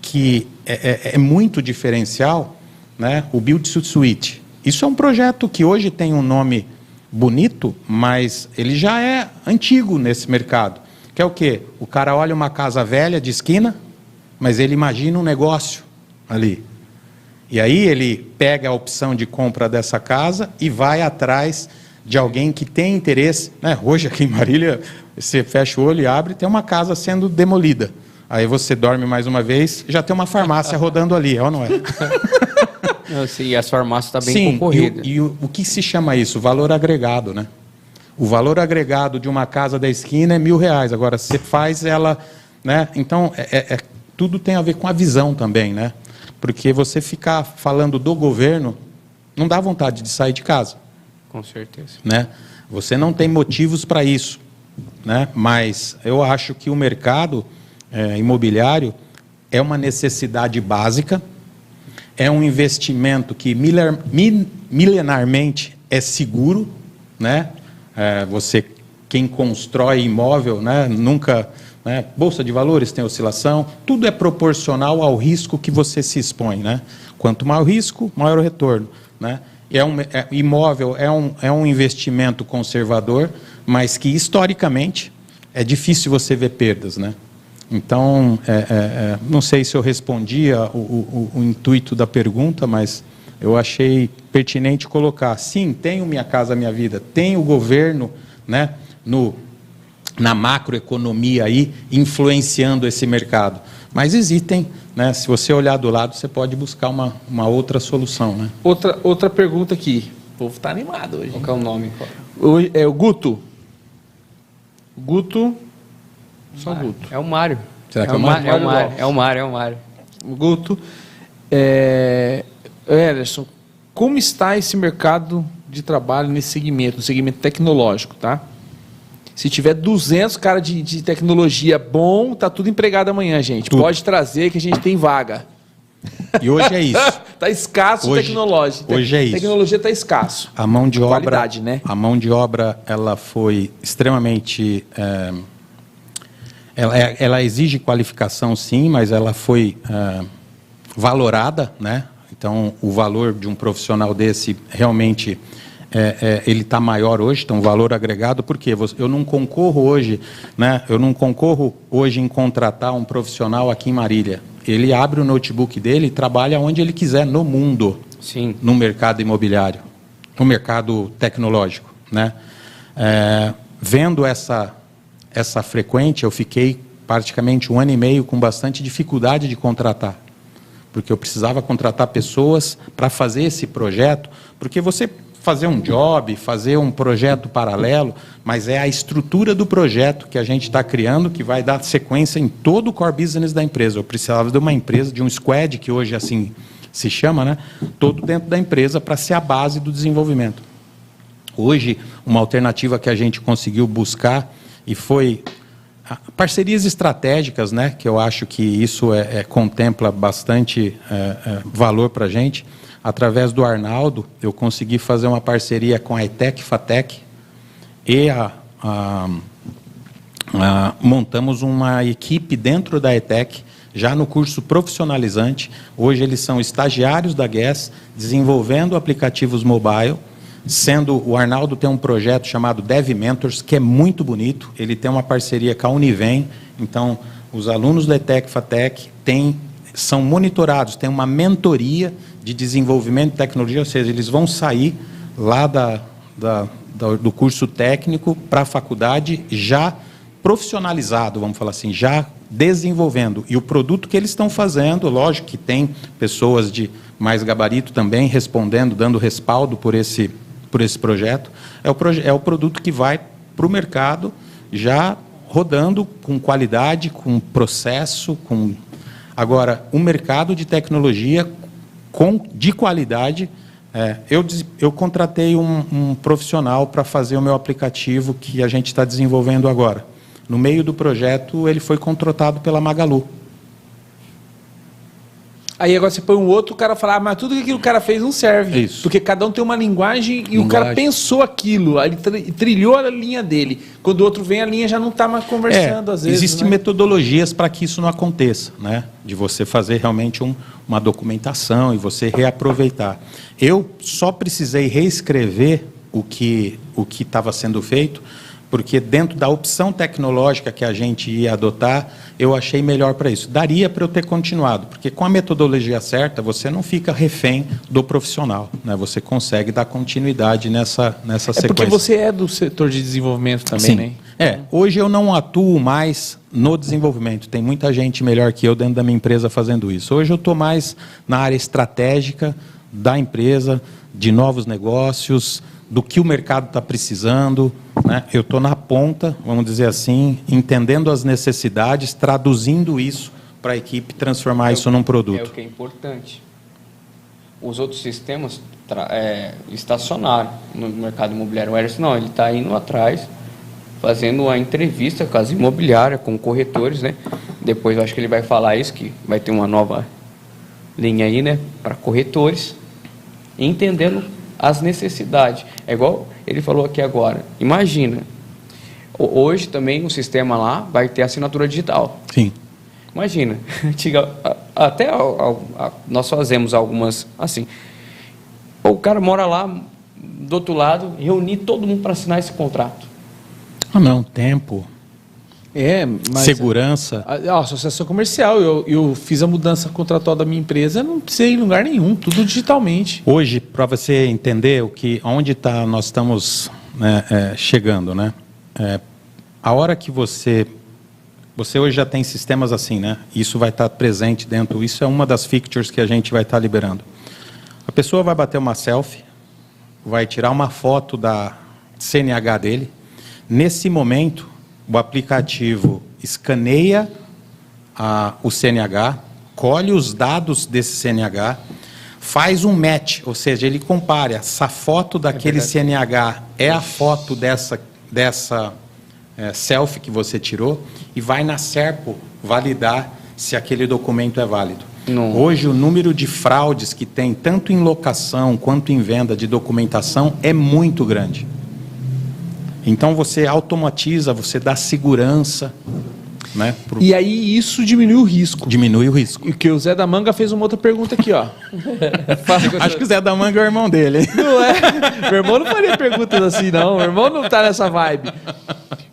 que é muito diferencial, né? O Build to Suite. Isso é um projeto que hoje tem um nome bonito, mas ele já é antigo nesse mercado. Que é o quê? O cara olha uma casa velha de esquina, mas ele imagina um negócio ali. E aí ele pega a opção de compra dessa casa e vai atrás de alguém que tem interesse, né? Hoje aqui em Marília, você fecha o olho e abre, tem uma casa sendo demolida. Aí você dorme mais uma vez, já tem uma farmácia rodando ali, é ou não é? Sim, as farmácias estão bem concorridas. E o que se chama isso? Valor agregado, né? O valor agregado de uma casa da esquina é R$1.000. Agora, você faz ela, né? Então, tudo tem a ver com a visão também, né? Porque você ficar falando do governo, não dá vontade de sair de casa. Com certeza. Né? Você não tem motivos para isso, né? Mas eu acho que o mercado imobiliário é uma necessidade básica, é um investimento que milenarmente é seguro, né? Quem constrói imóvel, né? Nunca, né? Bolsa de valores tem oscilação, tudo é proporcional ao risco que você se expõe, né? Quanto maior o risco, maior o retorno, né? Imóvel é um investimento conservador, mas que historicamente é difícil você ver perdas, né? Então, não sei se eu respondi o intuito da pergunta, mas eu achei pertinente colocar. Sim, tem o Minha Casa Minha Vida, tem o governo, né, na macroeconomia aí, influenciando esse mercado. Mas existem, né, se você olhar do lado, você pode buscar uma outra solução, né? Outra pergunta aqui. O povo está animado hoje. Qual que é o nome? É o Guto. Guto. Só o Guto. É o Mário. Será que é o Mário? É o Mário. O Guto. Ederson, como está esse mercado de trabalho nesse segmento, no segmento tecnológico, tá? Se tiver 200 caras de tecnologia bom, tá tudo empregado amanhã, gente. Tudo. Pode trazer que a gente tem vaga. E hoje é isso. Tá escasso tecnológico. Hoje é isso. Tecnologia tá escasso. A mão de obra, qualidade, né? A mão de obra, ela foi extremamente, ela exige qualificação, sim, mas ela foi valorada, né? Então, o valor de um profissional desse realmente ele está maior hoje, então valor agregado. Por quê? Eu não concorro hoje, né? Eu não concorro hoje em contratar um profissional aqui em Marília. Ele abre o notebook dele e trabalha onde ele quiser no mundo. Sim. No mercado imobiliário, no mercado tecnológico, né? Vendo essa frequente, eu fiquei praticamente 1 ano e meio com bastante dificuldade de contratar, porque eu precisava contratar pessoas para fazer esse projeto, porque você fazer um job, fazer um projeto paralelo, mas é a estrutura do projeto que a gente está criando que vai dar sequência em todo o core business da empresa. Eu precisava de uma empresa, de um squad, que hoje assim se chama, né? Todo dentro da empresa para ser a base do desenvolvimento. Hoje, uma alternativa que a gente conseguiu buscar e foi parcerias estratégicas, né? Que eu acho que isso contempla bastante valor para a gente. Através do Arnaldo, eu consegui fazer uma parceria com a ETEC FATEC e montamos uma equipe dentro da ETEC, já no curso profissionalizante. Hoje eles são estagiários da GES, desenvolvendo aplicativos mobile, sendo o Arnaldo tem um projeto chamado Dev Mentors, que é muito bonito. Ele tem uma parceria com a Univem, então os alunos da ETEC FATEC são monitorados, tem uma mentoria de desenvolvimento de tecnologia, ou seja, eles vão sair lá do curso técnico para a faculdade já profissionalizado, vamos falar assim, já desenvolvendo. E o produto que eles estão fazendo, lógico que tem pessoas de mais gabarito também respondendo, dando respaldo por esse projeto, é o produto que vai para o mercado já rodando com qualidade, com processo, com... Agora, o mercado de tecnologia de qualidade, eu contratei um profissional para fazer o meu aplicativo que a gente está desenvolvendo agora. No meio do projeto, ele foi contratado pela Magalu. Aí agora você põe um outro, o cara fala, mas tudo que o cara fez não serve. Isso. Porque cada um tem uma linguagem e o cara pensou aquilo, aí ele trilhou a linha dele. Quando o outro vem, a linha já não está mais conversando, às vezes. Existem metodologias para que isso não aconteça, né? De você fazer realmente uma documentação e você reaproveitar. Eu só precisei reescrever o que estava sendo feito, porque dentro da opção tecnológica que a gente ia adotar, eu achei melhor para isso. Daria para eu ter continuado, porque com a metodologia certa, você não fica refém do profissional, né? Você consegue dar continuidade nessa sequência. Porque você é do setor de desenvolvimento também, né? Hoje eu não atuo mais no desenvolvimento. Tem muita gente melhor que eu dentro da minha empresa fazendo isso. Hoje eu estou mais na área estratégica da empresa, de novos negócios, do que o mercado está precisando, né? Eu estou na ponta, vamos dizer assim, entendendo as necessidades, traduzindo isso para a equipe, transformar isso num produto. É o que é importante. Os outros sistemas estacionaram no mercado imobiliário. O Eris não, ele está indo atrás, fazendo a entrevista com as imobiliárias, com corretores, né? Depois eu acho que ele vai falar isso, que vai ter uma nova linha aí, né? Para corretores, entendendo as necessidades. É igual ele falou aqui agora. Imagina, hoje também o sistema lá vai ter assinatura digital. Sim. Imagina, até nós fazemos algumas assim. O cara mora lá do outro lado, reunir todo mundo para assinar esse contrato. Não, tempo. Mas segurança. A associação comercial, eu fiz a mudança contratual da minha empresa, não precisei ir em lugar nenhum, tudo digitalmente. Hoje, para você entender onde nós estamos chegando, né? A hora que você hoje já tem sistemas assim, né? Isso vai estar presente dentro, isso é uma das features que a gente vai estar liberando. A pessoa vai bater uma selfie, vai tirar uma foto da CNH dele. Nesse momento, o aplicativo escaneia o CNH, colhe os dados desse CNH, faz um match, ou seja, ele compara essa foto daquele CNH é a foto dessa selfie que você tirou e vai na Serpo validar se aquele documento é válido. Não. Hoje, o número de fraudes que tem, tanto em locação quanto em venda de documentação, é muito grande. Então, você automatiza, você dá segurança, né? E aí, isso diminui o risco. Diminui o risco. E que o Zé da Manga fez uma outra pergunta aqui, ó. Acho que o Zé da Manga é o irmão dele. Não é? Meu irmão não faria perguntas assim, não. Meu irmão não tá nessa vibe.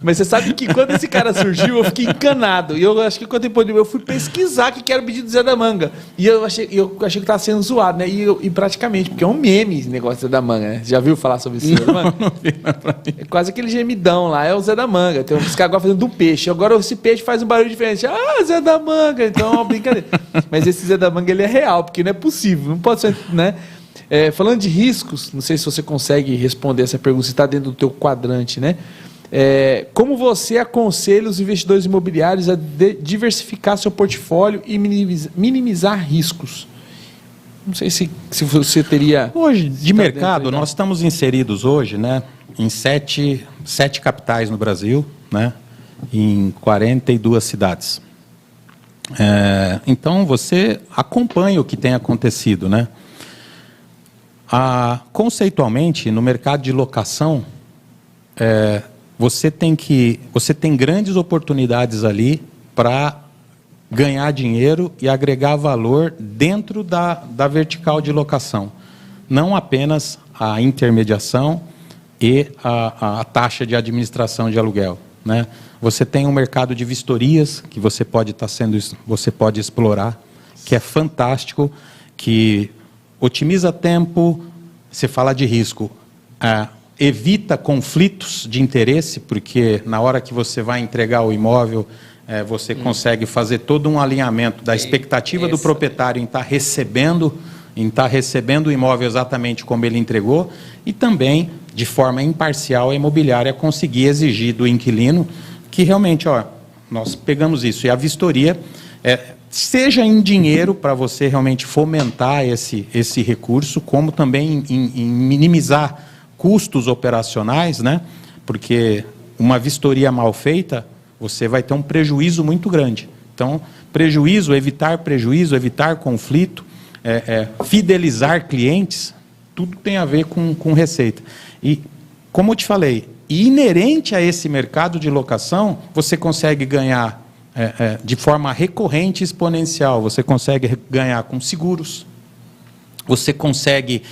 Mas você sabe que quando esse cara surgiu, eu fiquei encanado. E eu acho que quando eu fui pesquisar o que era o pedido do Zé da Manga. E eu achei que estava sendo zoado, né? E praticamente, porque é um meme esse negócio do Zé da Manga, né? Você já viu falar sobre isso? Não vi, não pra mim. É quase aquele gemidão lá, é o Zé da Manga. Tem uns caras agora fazendo do peixe. Agora esse peixe faz um barulho diferente. Ah, Zé da Manga. Então é uma brincadeira. Mas esse Zé da Manga, ele é real, porque não é possível. Não pode ser, né? Falando de riscos, não sei se você consegue responder essa pergunta, se está dentro do teu quadrante, né? Como você aconselha os investidores imobiliários a diversificar seu portfólio e minimizar riscos? Acho que o Zé da Manga é o irmão dele. Não é? Meu irmão não faria perguntas assim, não. Meu irmão não tá nessa vibe. Mas você sabe que quando esse cara surgiu, eu fiquei encanado. E eu acho que quando esse cara surgiu, eu fiquei pesquisar o que era o pedido do Zé da Manga. E eu achei que estava sendo zoado, né? E praticamente, porque é um meme esse negócio do Zé da Manga. É quase aquele gemidão lá, é o Zé da Manga. Não sei se você teria... Hoje, de Tá mercado, dentro aí, né? nós estamos inseridos hoje, né, em sete capitais no Brasil, né, em 42 cidades. Então, você acompanha o que tem acontecido, né? Conceitualmente, no mercado de locação, você tem grandes oportunidades ali para ganhar dinheiro e agregar valor dentro da vertical de locação. Não apenas a intermediação e a taxa de administração de aluguel, né? Você tem um mercado de vistorias que você pode explorar, que é fantástico, que otimiza tempo, você fala de risco, evita conflitos de interesse, porque na hora que você vai entregar o imóvel, você consegue fazer todo um alinhamento da expectativa do proprietário em estar recebendo o imóvel exatamente como ele entregou, e também, de forma imparcial, a imobiliária conseguir exigir do inquilino que realmente, nós pegamos isso. E a vistoria, seja em dinheiro para você realmente fomentar esse recurso, como também em minimizar custos operacionais, né? Porque uma vistoria mal feita, você vai ter um prejuízo muito grande. Então, evitar conflito, fidelizar clientes, tudo tem a ver com receita. E, como eu te falei, inerente a esse mercado de locação, você consegue ganhar de forma recorrente e exponencial. Você consegue ganhar com seguros, você consegue,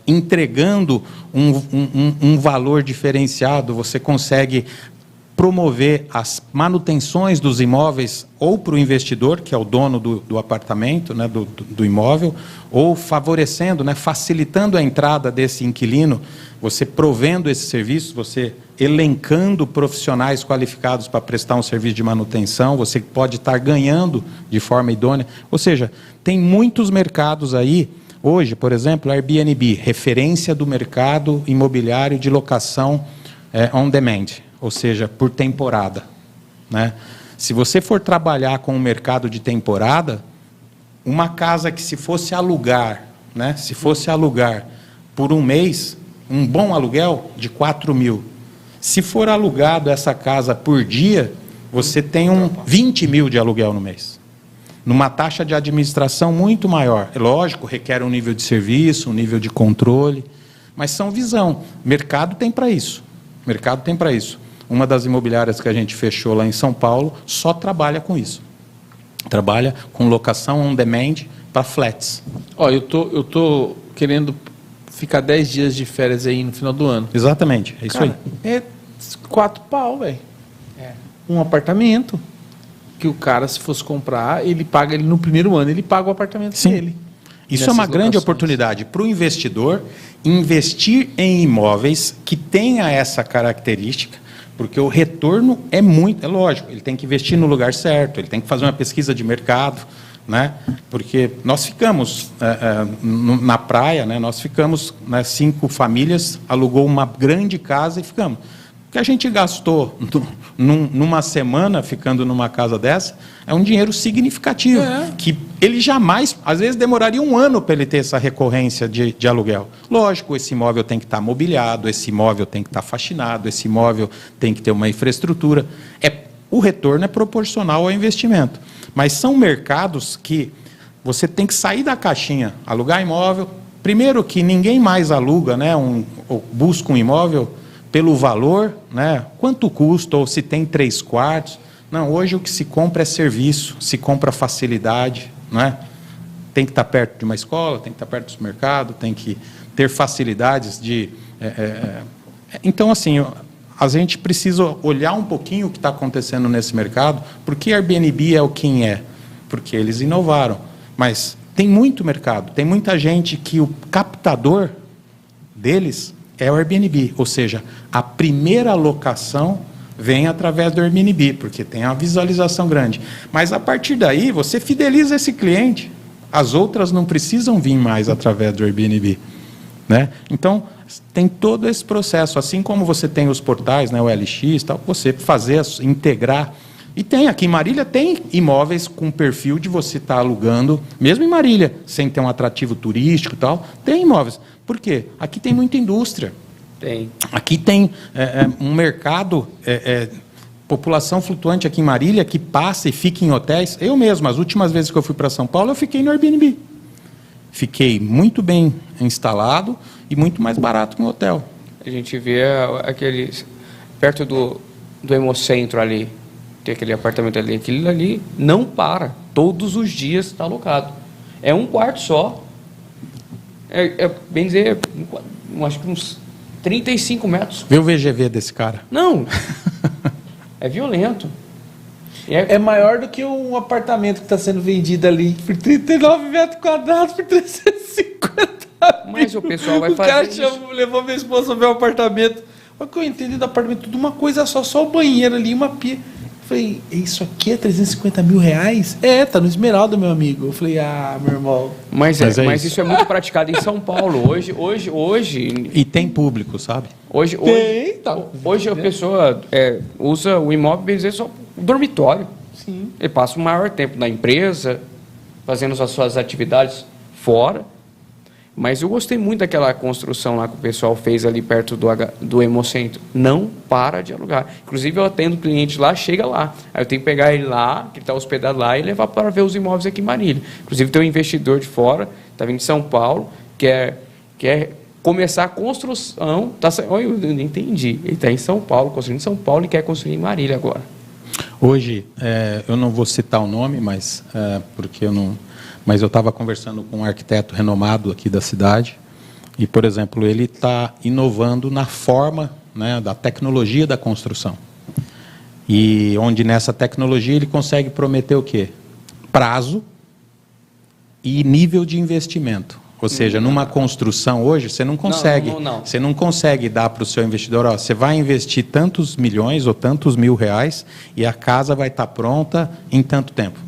entregando um valor diferenciado, você consegue promover as manutenções dos imóveis ou para o investidor, que é o dono do apartamento, né, do imóvel, ou favorecendo, né, facilitando a entrada desse inquilino, você provendo esse serviço, você elencando profissionais qualificados para prestar um serviço de manutenção, você pode estar ganhando de forma idônea. Ou seja, tem muitos mercados aí. Hoje, por exemplo, a Airbnb, referência do mercado imobiliário de locação on demand, ou seja, por temporada, né? Se você for trabalhar com o mercado de temporada, uma casa que se fosse alugar, né? Se fosse alugar por um mês, um bom aluguel de 4 mil. Se for alugado essa casa por dia, você tem 20 mil de aluguel no mês. Numa taxa de administração muito maior. É lógico, requer um nível de serviço, um nível de controle, mas são visão. Mercado tem para isso. Mercado tem para isso. Uma das imobiliárias que a gente fechou lá em São Paulo só trabalha com isso. Trabalha com locação on demand para flats. Eu tô querendo ficar 10 dias de férias aí no final do ano. Exatamente, é isso. Cara, aí. É 4 pau, velho. Um apartamento que o cara, se fosse comprar, ele paga, no primeiro ano, ele paga o apartamento dele. Isso é uma grande oportunidade para o investidor investir em imóveis que tenha essa característica, porque o retorno é lógico, ele tem que investir no lugar certo, ele tem que fazer uma pesquisa de mercado, né? Porque nós ficamos na praia, né? Nós ficamos, né, 5 famílias, alugou uma grande casa e ficamos. O que a gente gastou numa semana ficando numa casa dessa é um dinheiro significativo, que ele jamais, às vezes demoraria um ano para ele ter essa recorrência de aluguel. Lógico, esse imóvel tem que estar mobiliado, esse imóvel tem que estar faxinado, esse imóvel tem que ter uma infraestrutura. O retorno é proporcional ao investimento. Mas são mercados que você tem que sair da caixinha, alugar imóvel. Primeiro que ninguém mais aluga, né, ou busca um imóvel pelo valor, né, quanto custa, ou se tem 3 quartos. Não, hoje o que se compra é serviço, se compra facilidade, né? Tem que estar perto de uma escola, tem que estar perto do supermercado, tem que ter facilidades de... Então, assim, a gente precisa olhar um pouquinho o que está acontecendo nesse mercado, porque a Airbnb é o quem é, porque eles inovaram. Mas tem muito mercado, tem muita gente que o captador deles é o Airbnb, ou seja, a primeira locação vem através do Airbnb, porque tem uma visualização grande. Mas, a partir daí, você fideliza esse cliente. As outras não precisam vir mais através do Airbnb, né? Então, tem todo esse processo. Assim como você tem os portais, né, o LX, tal, você integrar E tem, aqui em Marília tem imóveis com perfil de você estar alugando, mesmo em Marília, sem ter um atrativo turístico e tal, tem imóveis. Por quê? Aqui tem muita indústria. Tem. Aqui tem um mercado, população flutuante aqui em Marília, que passa e fica em hotéis. Eu mesmo, as últimas vezes que eu fui para São Paulo, eu fiquei no Airbnb. Fiquei muito bem instalado e muito mais barato que um hotel. A gente vê aqueles... Perto do Hemocentro ali, tem aquele apartamento ali, aquele ali não para. Todos os dias está alocado. É um quarto só. Bem dizer, acho que uns 35 metros. Vê o VGV desse cara. Não. É violento. É maior do que um apartamento que está sendo vendido ali por 39 metros quadrados por 350 mil. Mas o pessoal vai fazer cara isso. Levou minha esposa a ver o apartamento. Olha o que eu entendi do apartamento, tudo uma coisa só o banheiro ali, uma pia. Eu falei, isso aqui é 350 mil reais? Tá no Esmeralda, meu amigo. Eu falei, meu irmão. Mas isso é muito praticado em São Paulo. Hoje... E tem público, sabe? Hoje a pessoa usa o imóvel, bem dizer, só o dormitório. Sim. Ele passa o maior tempo na empresa, fazendo as suas atividades fora. Mas eu gostei muito daquela construção lá que o pessoal fez ali perto do Hemocentro. Não para de alugar. Inclusive, eu atendo cliente lá, chega lá. Aí eu tenho que pegar ele lá, que ele está hospedado lá, e levar para ver os imóveis aqui em Marília. Inclusive, tem um investidor de fora, está vindo de São Paulo, quer começar a construção. Olha, eu não entendi. Ele está em São Paulo, construindo em São Paulo, e quer construir em Marília agora. Hoje, eu não vou citar o nome, mas porque eu não... Mas eu estava conversando com um arquiteto renomado aqui da cidade e, por exemplo, ele está inovando na forma, né, da tecnologia da construção. E onde nessa tecnologia ele consegue prometer o quê? Prazo e nível de investimento. Ou seja, numa construção hoje, você não consegue, você não consegue dar para o seu investidor, você vai investir tantos milhões ou tantos mil reais e a casa vai estar pronta em tanto tempo.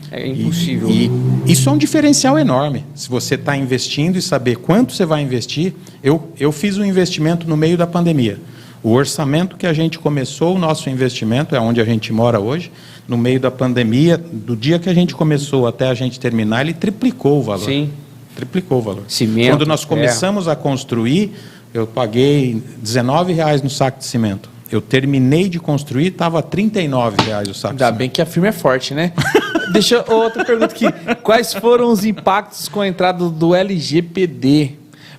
É impossível. E isso é um diferencial enorme. Se você está investindo e saber quanto você vai investir, eu fiz um investimento no meio da pandemia. O orçamento que a gente começou, o nosso investimento, é onde a gente mora hoje, no meio da pandemia, do dia que a gente começou até a gente terminar, ele triplicou o valor. Sim. Triplicou o valor. Cimento, quando nós começamos a construir, eu paguei R$19 no saco de cimento. Eu terminei de construir, estava R$39 o saco de cimento. Ainda bem que a firma é forte, né? Deixa outra pergunta aqui. Quais foram os impactos com a entrada do LGPD?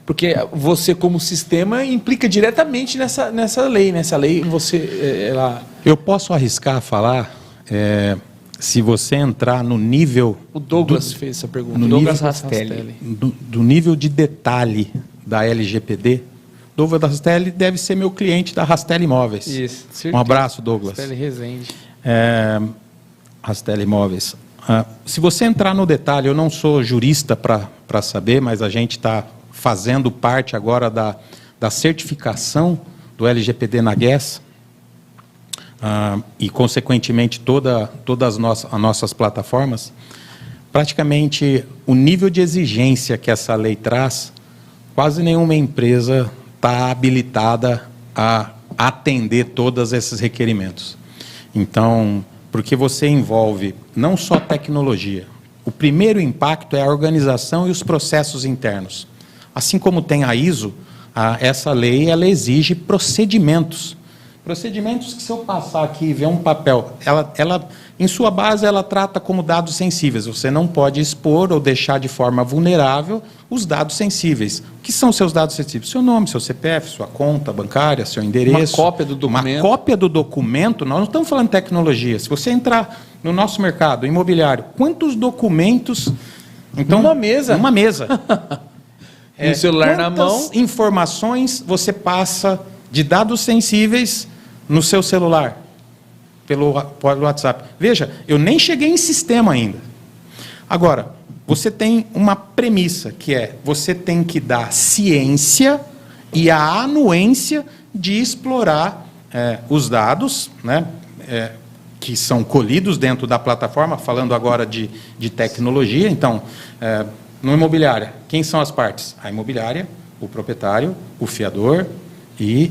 Porque você, como sistema, implica diretamente nessa lei. Nessa lei, você... Eu posso arriscar a falar, se você entrar no nível... O Douglas fez essa pergunta. Douglas Rastelli. Do nível de detalhe da LGPD, Douglas Rastelli deve ser meu cliente da Rastelli Imóveis. Isso. Um abraço, Douglas. Rastelli Rezende. Rastelli Imóveis. Se você entrar no detalhe, eu não sou jurista para saber, mas a gente está fazendo parte agora da certificação do LGPD na GES e, consequentemente, todas as nossas plataformas. Praticamente, o nível de exigência que essa lei traz, quase nenhuma empresa está habilitada a atender todos esses requerimentos. Então, porque você envolve não só tecnologia. O primeiro impacto é a organização e os processos internos. Assim como tem a ISO, essa lei ela exige procedimentos. Procedimentos que, se eu passar aqui e ver um papel, ela, em sua base, ela trata como dados sensíveis. Você não pode expor ou deixar de forma vulnerável os dados sensíveis. O que são seus dados sensíveis? Seu nome, seu CPF, sua conta bancária, seu endereço. Uma cópia do documento. Uma cópia do documento. Nós não estamos falando de tecnologia. Se você entrar no nosso mercado imobiliário, quantos documentos... Então, numa mesa. Numa mesa. E o celular na mão. Quantas informações você passa de dados sensíveis no seu celular, pelo WhatsApp? Veja, eu nem cheguei em sistema ainda. Agora, você tem uma premissa, que é, você tem que dar ciência e a anuência de explorar os dados, né, que são colhidos dentro da plataforma, falando agora de tecnologia. Então, no imobiliária, quem são as partes? A imobiliária, o proprietário, o fiador e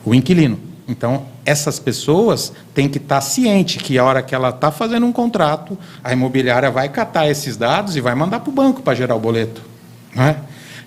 o inquilino. Então, essas pessoas têm que estar cientes que a hora que ela está fazendo um contrato, a imobiliária vai catar esses dados e vai mandar para o banco para gerar o boleto. Não é?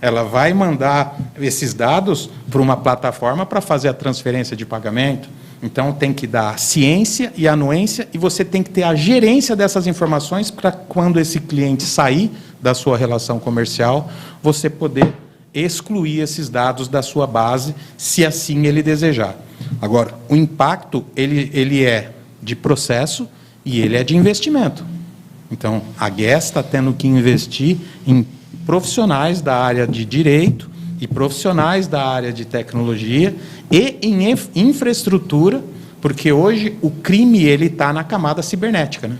Ela vai mandar esses dados para uma plataforma para fazer a transferência de pagamento. Então, tem que dar a ciência e a anuência, e você tem que ter a gerência dessas informações para quando esse cliente sair da sua relação comercial, você poder excluir esses dados da sua base, se assim ele desejar. Agora, o impacto, ele é de processo e ele é de investimento. Então, a Guess está tendo que investir em profissionais da área de direito e profissionais da área de tecnologia e em infraestrutura, porque hoje o crime está na camada cibernética, né?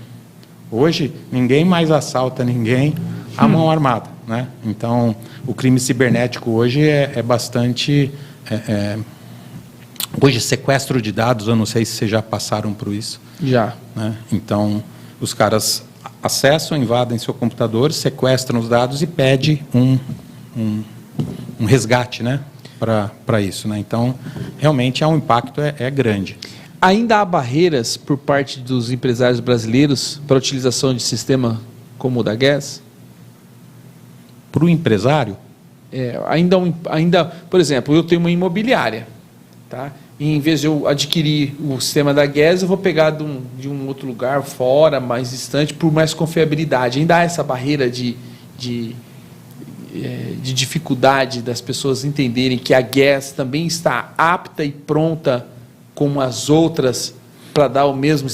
Hoje, ninguém mais assalta ninguém à mão armada, né? Então, o crime cibernético hoje é bastante... Hoje, sequestro de dados, eu não sei se vocês já passaram por isso. Já. Né? Então, os caras acessam, invadem seu computador, sequestram os dados e pedem um resgate, né, para isso. Né? Então, realmente, o impacto é grande. Ainda há barreiras por parte dos empresários brasileiros para a utilização de sistema como o da Guess? Para o empresário? Ainda, por exemplo, eu tenho uma imobiliária, tá? E em vez de eu adquirir o sistema da Guess, eu vou pegar de um outro lugar fora, mais distante, por mais confiabilidade. Ainda há essa barreira de dificuldade das pessoas entenderem que a Guess também está apta e pronta como as outras para dar o mesmo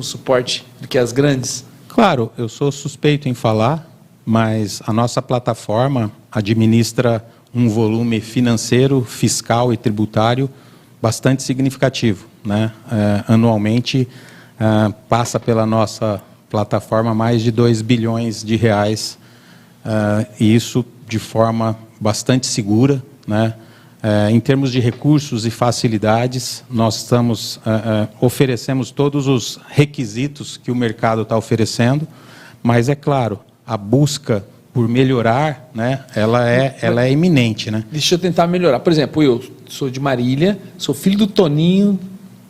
suporte do que as grandes? Claro, eu sou suspeito em falar, mas a nossa plataforma administra um volume financeiro, fiscal e tributário bastante significativo, né? Anualmente passa pela nossa plataforma mais de 2 bilhões de reais, e isso de forma bastante segura, né? Em termos de recursos e facilidades, nós oferecemos todos os requisitos que o mercado está oferecendo, mas é claro, a busca por melhorar, né, ela é iminente, né? Deixa eu tentar melhorar. Por exemplo, eu sou de Marília, sou filho do Toninho,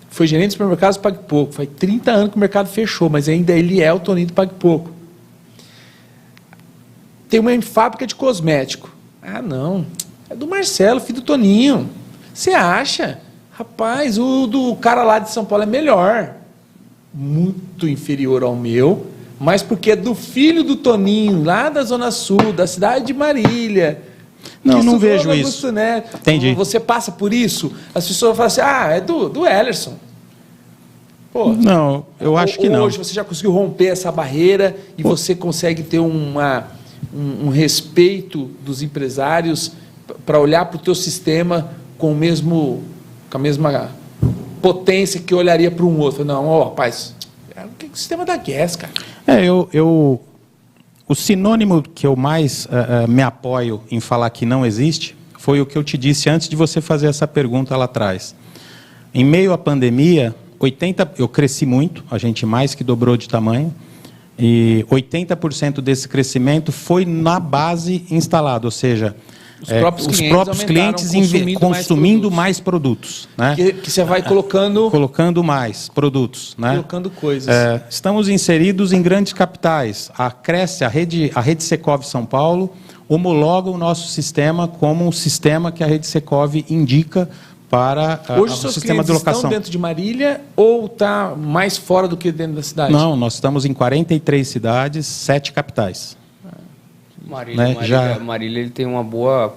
foi gerente de supermercados Pague Pouco. Faz 30 anos que o mercado fechou, mas ainda ele é o Toninho do Pague Pouco. Tem uma fábrica de cosmético. Ah, não. É do Marcelo, filho do Toninho. Você acha? Rapaz, o do cara lá de São Paulo é melhor. Muito inferior ao meu, mas porque é do filho do Toninho, lá da Zona Sul, da cidade de Marília. Não vejo isso. Né? Entendi. Você passa por isso, as pessoas falam assim, é do Ellerson. Pô, não, eu acho que não. Hoje você já conseguiu romper essa barreira e você consegue ter um respeito dos empresários para olhar para o teu sistema com a mesma potência que olharia para um outro. Não, rapaz, é o sistema da Guess, cara. O sinônimo que eu mais me apoio em falar que não existe foi o que eu te disse antes de você fazer essa pergunta lá atrás. Em meio à pandemia, eu cresci muito, a gente mais que dobrou de tamanho, e 80% desse crescimento foi na base instalada, ou seja, os próprios clientes consumindo mais produtos. Né? Que você vai colocando mais produtos. Né? Colocando coisas. Estamos inseridos em grandes capitais. A rede Secov São Paulo homologa o nosso sistema como um sistema que a rede Secov indica para Hoje o sistema de locação. Estão dentro de Marília ou está mais fora do que dentro da cidade? Não, nós estamos em 43 cidades, 7 capitais. Marília ele tem uma boa,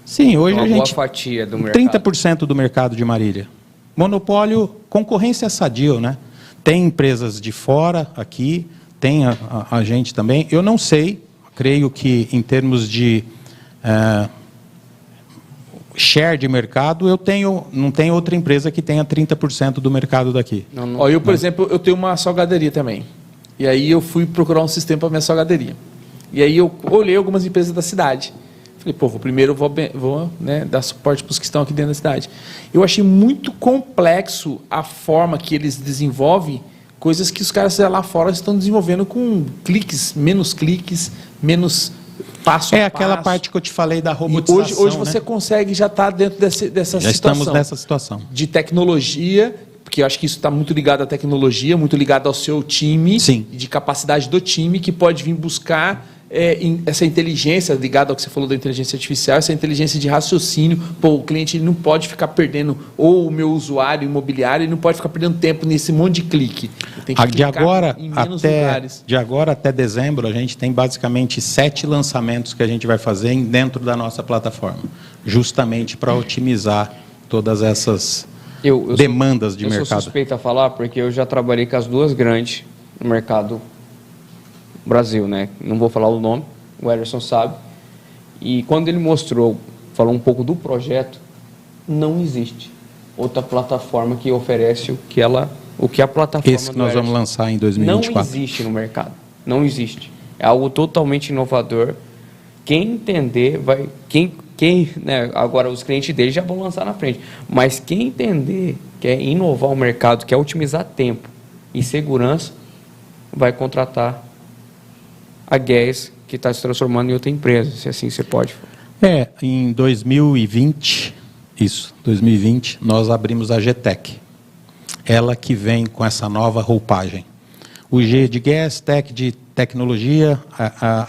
sim, hoje boa fatia do mercado. 30% do mercado de Marília. Monopólio, concorrência sadia, né? Tem empresas de fora aqui, tem a gente também. Eu não sei, creio que em termos de share de mercado, não tem outra empresa que tenha 30% do mercado daqui. Eu, por exemplo, eu tenho uma salgaderia também. E aí eu fui procurar um sistema para minha salgaderia. E aí eu olhei algumas empresas da cidade. Falei, primeiro vou dar suporte para os que estão aqui dentro da cidade. Eu achei muito complexo a forma que eles desenvolvem coisas que os caras lá fora estão desenvolvendo com menos passo a É aquela passo. parte que eu te falei da E robotização. hoje você né? consegue já estar dentro dessa Já situação. estamos nessa situação. De tecnologia, porque eu acho que isso está muito ligado à tecnologia, muito ligado ao seu time, Sim. de capacidade do time, que pode vir buscar essa inteligência, ligada ao que você falou da inteligência artificial, essa inteligência de raciocínio. Pô, o cliente ele não pode ficar perdendo, ou o meu usuário imobiliário, ele não pode ficar perdendo tempo nesse monte de clique. Ele tem que De clicar agora, em menos lugares. de agora até dezembro, a gente tem basicamente 7 lançamentos que a gente vai fazer dentro da nossa plataforma, justamente para otimizar todas essas demandas de mercado. Eu sou suspeito a falar porque eu já trabalhei com as duas grandes no mercado Brasil, né? Não vou falar o nome, o Ederson sabe. E quando ele falou um pouco do projeto, não existe outra plataforma que oferece o que a plataforma Esse que nós do vamos Ederson. lançar em 2024. Não existe no mercado, não existe. É algo totalmente inovador. Quem entender vai, né, agora os clientes dele já vão lançar na frente, mas quem entender quer inovar o mercado, quer otimizar tempo e segurança, vai contratar a GES, que está se transformando em outra empresa, se assim você pode. Em 2020, 2020, nós abrimos a GTEC. Ela que vem com essa nova roupagem. O G de Gas, Tech de tecnologia,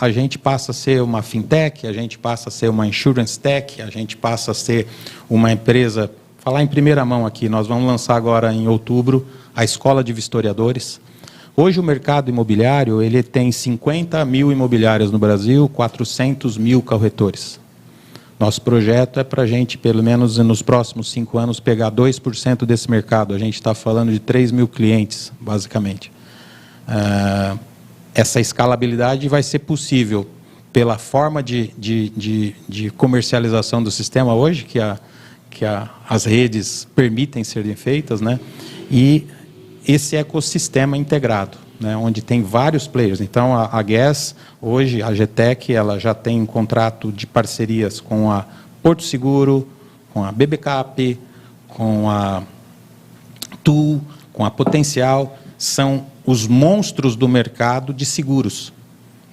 a gente passa a ser uma fintech, a gente passa a ser uma insurance tech, a gente passa a ser uma empresa, falar em primeira mão aqui, nós vamos lançar agora em outubro a Escola de Vistoriadores. Hoje o mercado imobiliário ele tem 50 mil imobiliárias no Brasil, 400 mil corretores. Nosso projeto é para a gente, pelo menos nos próximos 5 anos, pegar 2% desse mercado. A gente está falando de 3 mil clientes, basicamente. Essa escalabilidade vai ser possível pela forma de comercialização do sistema hoje, que as redes permitem serem feitas, né? E esse ecossistema integrado, né, onde tem vários players. Então, a GES, hoje, a GTEC, ela já tem um contrato de parcerias com a Porto Seguro, com a BBCAP, com a TU, com a Potencial, são os monstros do mercado de seguros.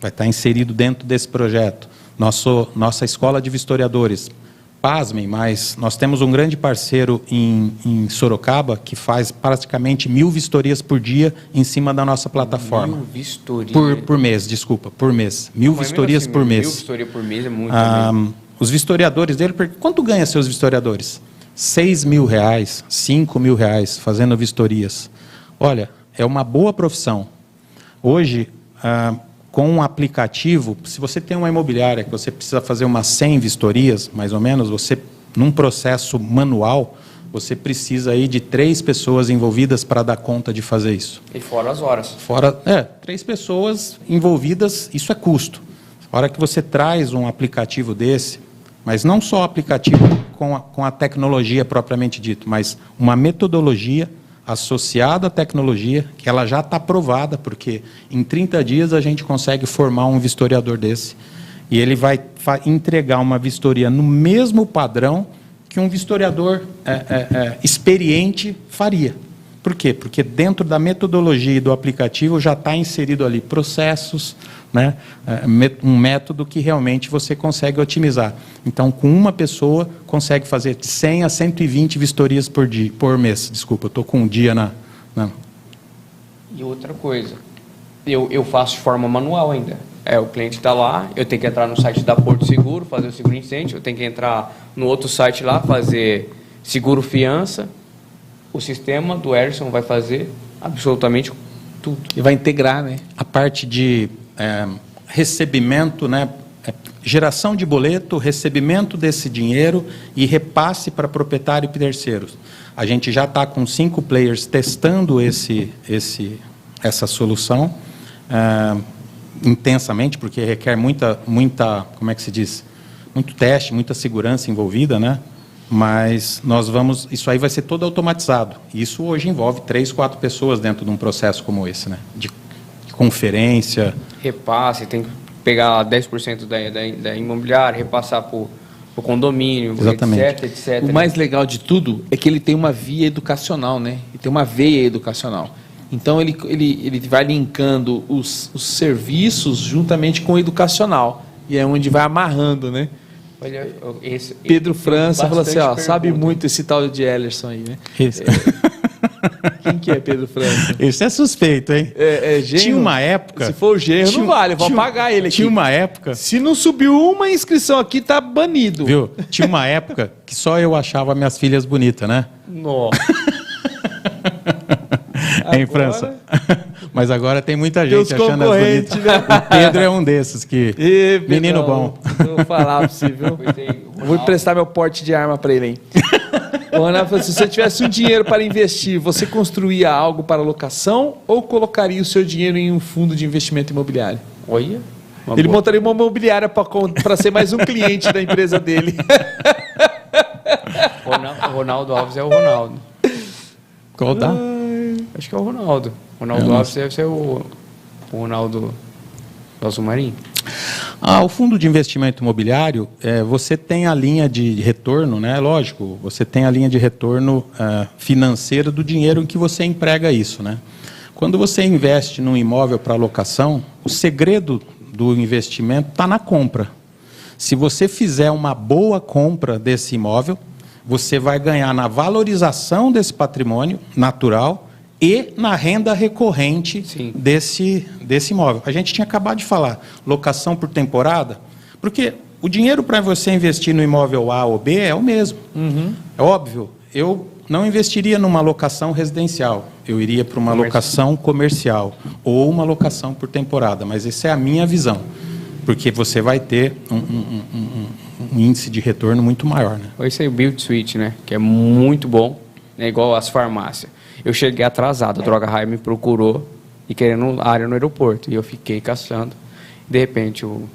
Vai estar inserido dentro desse projeto. Nossa escola de vistoriadores. Pasmem, mas nós temos um grande parceiro em Sorocaba que faz praticamente 1000 vistorias por dia em cima da nossa plataforma. 1000 vistorias? Por mês, desculpa, por mês. 1000 vistorias assim, por mês. 1000 vistorias por mês é muito. Os vistoriadores dele, quanto ganha seus vistoriadores? R$6.000, R$5.000 fazendo vistorias. Olha, é uma boa profissão. Hoje, com um aplicativo, se você tem uma imobiliária que você precisa fazer umas 100 vistorias, mais ou menos, num processo manual, você precisa aí de 3 pessoas envolvidas para dar conta de fazer isso. E fora as horas. 3 pessoas envolvidas, isso é custo. A hora que você traz um aplicativo desse, mas não só o aplicativo com a tecnologia propriamente dito, mas uma metodologia associada à tecnologia, que ela já está aprovada, porque em 30 dias a gente consegue formar um vistoriador desse, e ele vai entregar uma vistoria no mesmo padrão que um vistoriador experiente faria. Por quê? Porque dentro da metodologia e do aplicativo já está inserido ali processos, né? Um método que realmente você consegue otimizar. Então, com uma pessoa, consegue fazer de 100 a 120 vistorias por mês. Desculpa, eu estou com um dia na... E outra coisa, eu faço de forma manual ainda. O cliente está lá, eu tenho que entrar no site da Porto Seguro, fazer o seguro incêndio, eu tenho que entrar no outro site lá, fazer seguro fiança. O sistema do Ederson vai fazer absolutamente tudo. E vai integrar, né? A parte de recebimento, né? Geração de boleto, recebimento desse dinheiro e repasse para proprietário e terceiros. A gente já está com 5 players testando essa solução intensamente, porque requer muita, como é que se diz? Muito teste, muita segurança envolvida, né? Mas isso aí vai ser todo automatizado. Isso hoje envolve 3, 4 pessoas dentro de um processo como esse, né? De conferência. Repasse, tem que pegar 10% da imobiliária, repassar para o condomínio, exatamente, etc. O mais legal de tudo é que ele tem uma via educacional, né? Ele tem uma veia educacional. Então, ele vai linkando os serviços juntamente com o educacional. E é onde vai amarrando, né? Olha, Pedro França falou assim, ó, bastante sabe pergunta. muito esse tal de Ellerson aí, né? Esse, Quem que é Pedro França? esse é suspeito, hein? É genro? Tinha uma época... Se for o genro, não vale, vou apagar ele aqui. Tinha uma época... Se não subiu uma inscrição aqui, tá banido. Viu? Tinha uma época que só eu achava minhas filhas bonitas, né? Nossa. Em Agora- França. Mas agora tem muita Tem gente os achando as concorrentes, bonitas. né? O Pedro é um desses que... Ê, Menino Pedrão, bom. Vou falar pra você, viu? Vou emprestar meu porte de arma pra ele, hein? O Ronaldo falou assim, se você tivesse um dinheiro para investir, você construía algo para locação ou colocaria o seu dinheiro em um fundo de investimento imobiliário? Olha. Ele montaria uma imobiliária para ser mais um cliente da empresa dele. Ronaldo Alves é o Ronaldo. Qual dá? Acho que é o Ronaldo. Ronaldo Alves deve ser o Ronaldo do Azul Marinho. O fundo de investimento imobiliário, você tem a linha de retorno, né? Lógico, você tem a linha de retorno financeira do dinheiro em que você emprega isso, né? Quando você investe num imóvel para locação, o segredo do investimento está na compra. Se você fizer uma boa compra desse imóvel, você vai ganhar na valorização desse patrimônio natural e na renda recorrente desse imóvel. A gente tinha acabado de falar, locação por temporada, porque o dinheiro para você investir no imóvel A ou B é o mesmo. É óbvio, eu não investiria numa locação residencial, eu iria para uma locação comercial ou uma locação por temporada, mas essa é a minha visão, porque você vai ter um índice de retorno muito maior. Né? Esse aí, o Build Suite, né? Que é muito bom, né? Igual as farmácias. Eu cheguei atrasado, a Droga Raia me procurou e querendo área no aeroporto. E eu fiquei caçando. De repente, um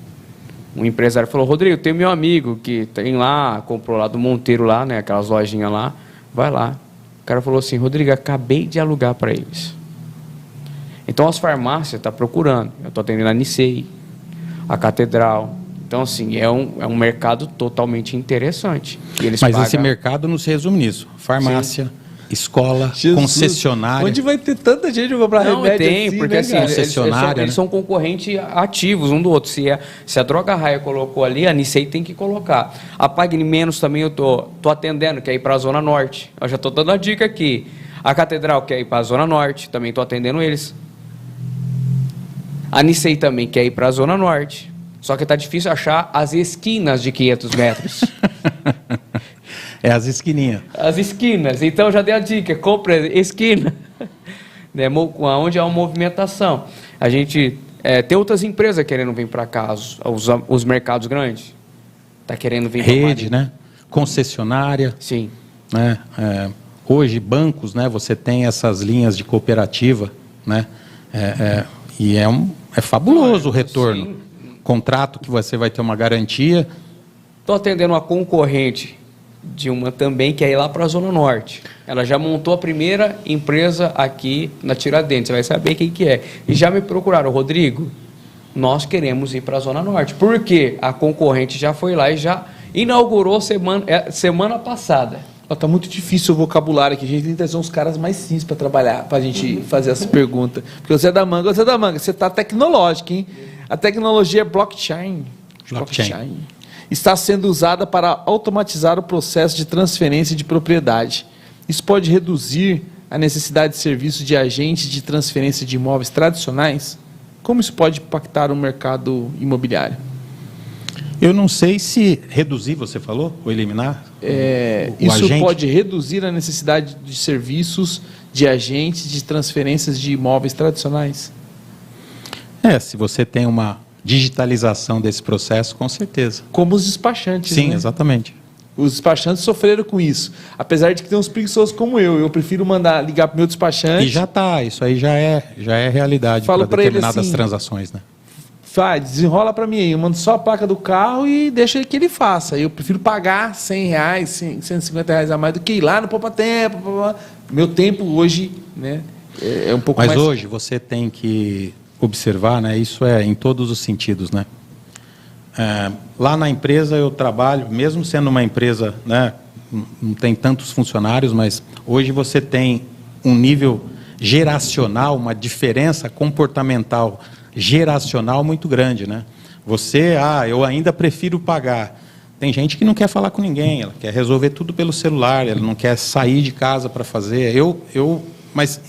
empresário falou, Rodrigo, tem meu amigo que tem lá, comprou lá do Monteiro lá, né? Aquelas lojinhas lá, vai lá. O cara falou assim, Rodrigo, acabei de alugar para eles. Então, as farmácias estão procurando. Eu estou atendendo a Nicei, a Catedral. Então, assim, é um mercado totalmente interessante. E eles Mas pagam... esse mercado não se resume nisso. Farmácia, escola, Jesus, concessionária. Onde vai ter tanta gente para comprar Não, remédio tem, assim, porque né, assim, cara? Concessionária, eles são concorrentes ativos um do outro. Se a Droga Raia colocou ali, a Nicei tem que colocar. A Pague Menos também eu tô atendendo, quer ir para a Zona Norte. Eu já estou dando a dica aqui. A Catedral quer ir para a Zona Norte, também estou atendendo eles. A Nicei também quer ir para a Zona Norte. Só que está difícil achar as esquinas de 500 metros. É as esquininhas. As esquinas. Então, já dei a dica, compra esquina. Né, onde há uma movimentação. A gente tem outras empresas querendo vir para cá, os mercados grandes. Está querendo vir para Rede, né? Concessionária. Sim. Né? Hoje, bancos, né? Você tem essas linhas de cooperativa, né? E é fabuloso o retorno. Sim. Contrato que você vai ter uma garantia. Estou atendendo uma concorrente de uma também que é ir lá para a Zona Norte. Ela já montou a primeira empresa aqui na Tiradentes, você vai saber quem que é. E já me procuraram, Rodrigo, nós queremos ir para a Zona Norte. Por quê? A concorrente já foi lá e já inaugurou semana passada. Tá muito difícil o vocabulário aqui. A gente tem que trazer uns caras mais simples para trabalhar, para a gente fazer essa pergunta. Porque você é da manga, você está tecnológico, hein? A tecnologia é blockchain. Está sendo usada para automatizar o processo de transferência de propriedade. Isso pode reduzir a necessidade de serviços de agentes de transferência de imóveis tradicionais? Como isso pode impactar o mercado imobiliário? Eu não sei se reduzir, você falou, ou eliminar? O Isso agente? pode reduzir a necessidade de serviços de agentes de transferências de imóveis tradicionais? Se você tem uma digitalização desse processo, com certeza. Como os despachantes, Sim, né? Exatamente. Os despachantes sofreram com isso. Apesar de que tem uns preguiçosos como eu prefiro ligar para o meu despachante. E já está, isso aí já é realidade para determinadas ele assim, transações, né? Desenrola para mim aí, eu mando só a placa do carro e deixa que ele faça. Eu prefiro pagar R$100, R$150 a mais do que ir lá no Poupa Tempo. Meu tempo hoje, né, é um pouco mais... Mas hoje você tem que observar, né? Isso é em todos os sentidos, né? Lá na empresa eu trabalho, mesmo sendo uma empresa, né, não tem tantos funcionários, mas hoje você tem um nível geracional, uma diferença comportamental geracional muito grande, né? Eu ainda prefiro pagar. Tem gente que não quer falar com ninguém, ela quer resolver tudo pelo celular, ela não quer sair de casa para fazer. Mas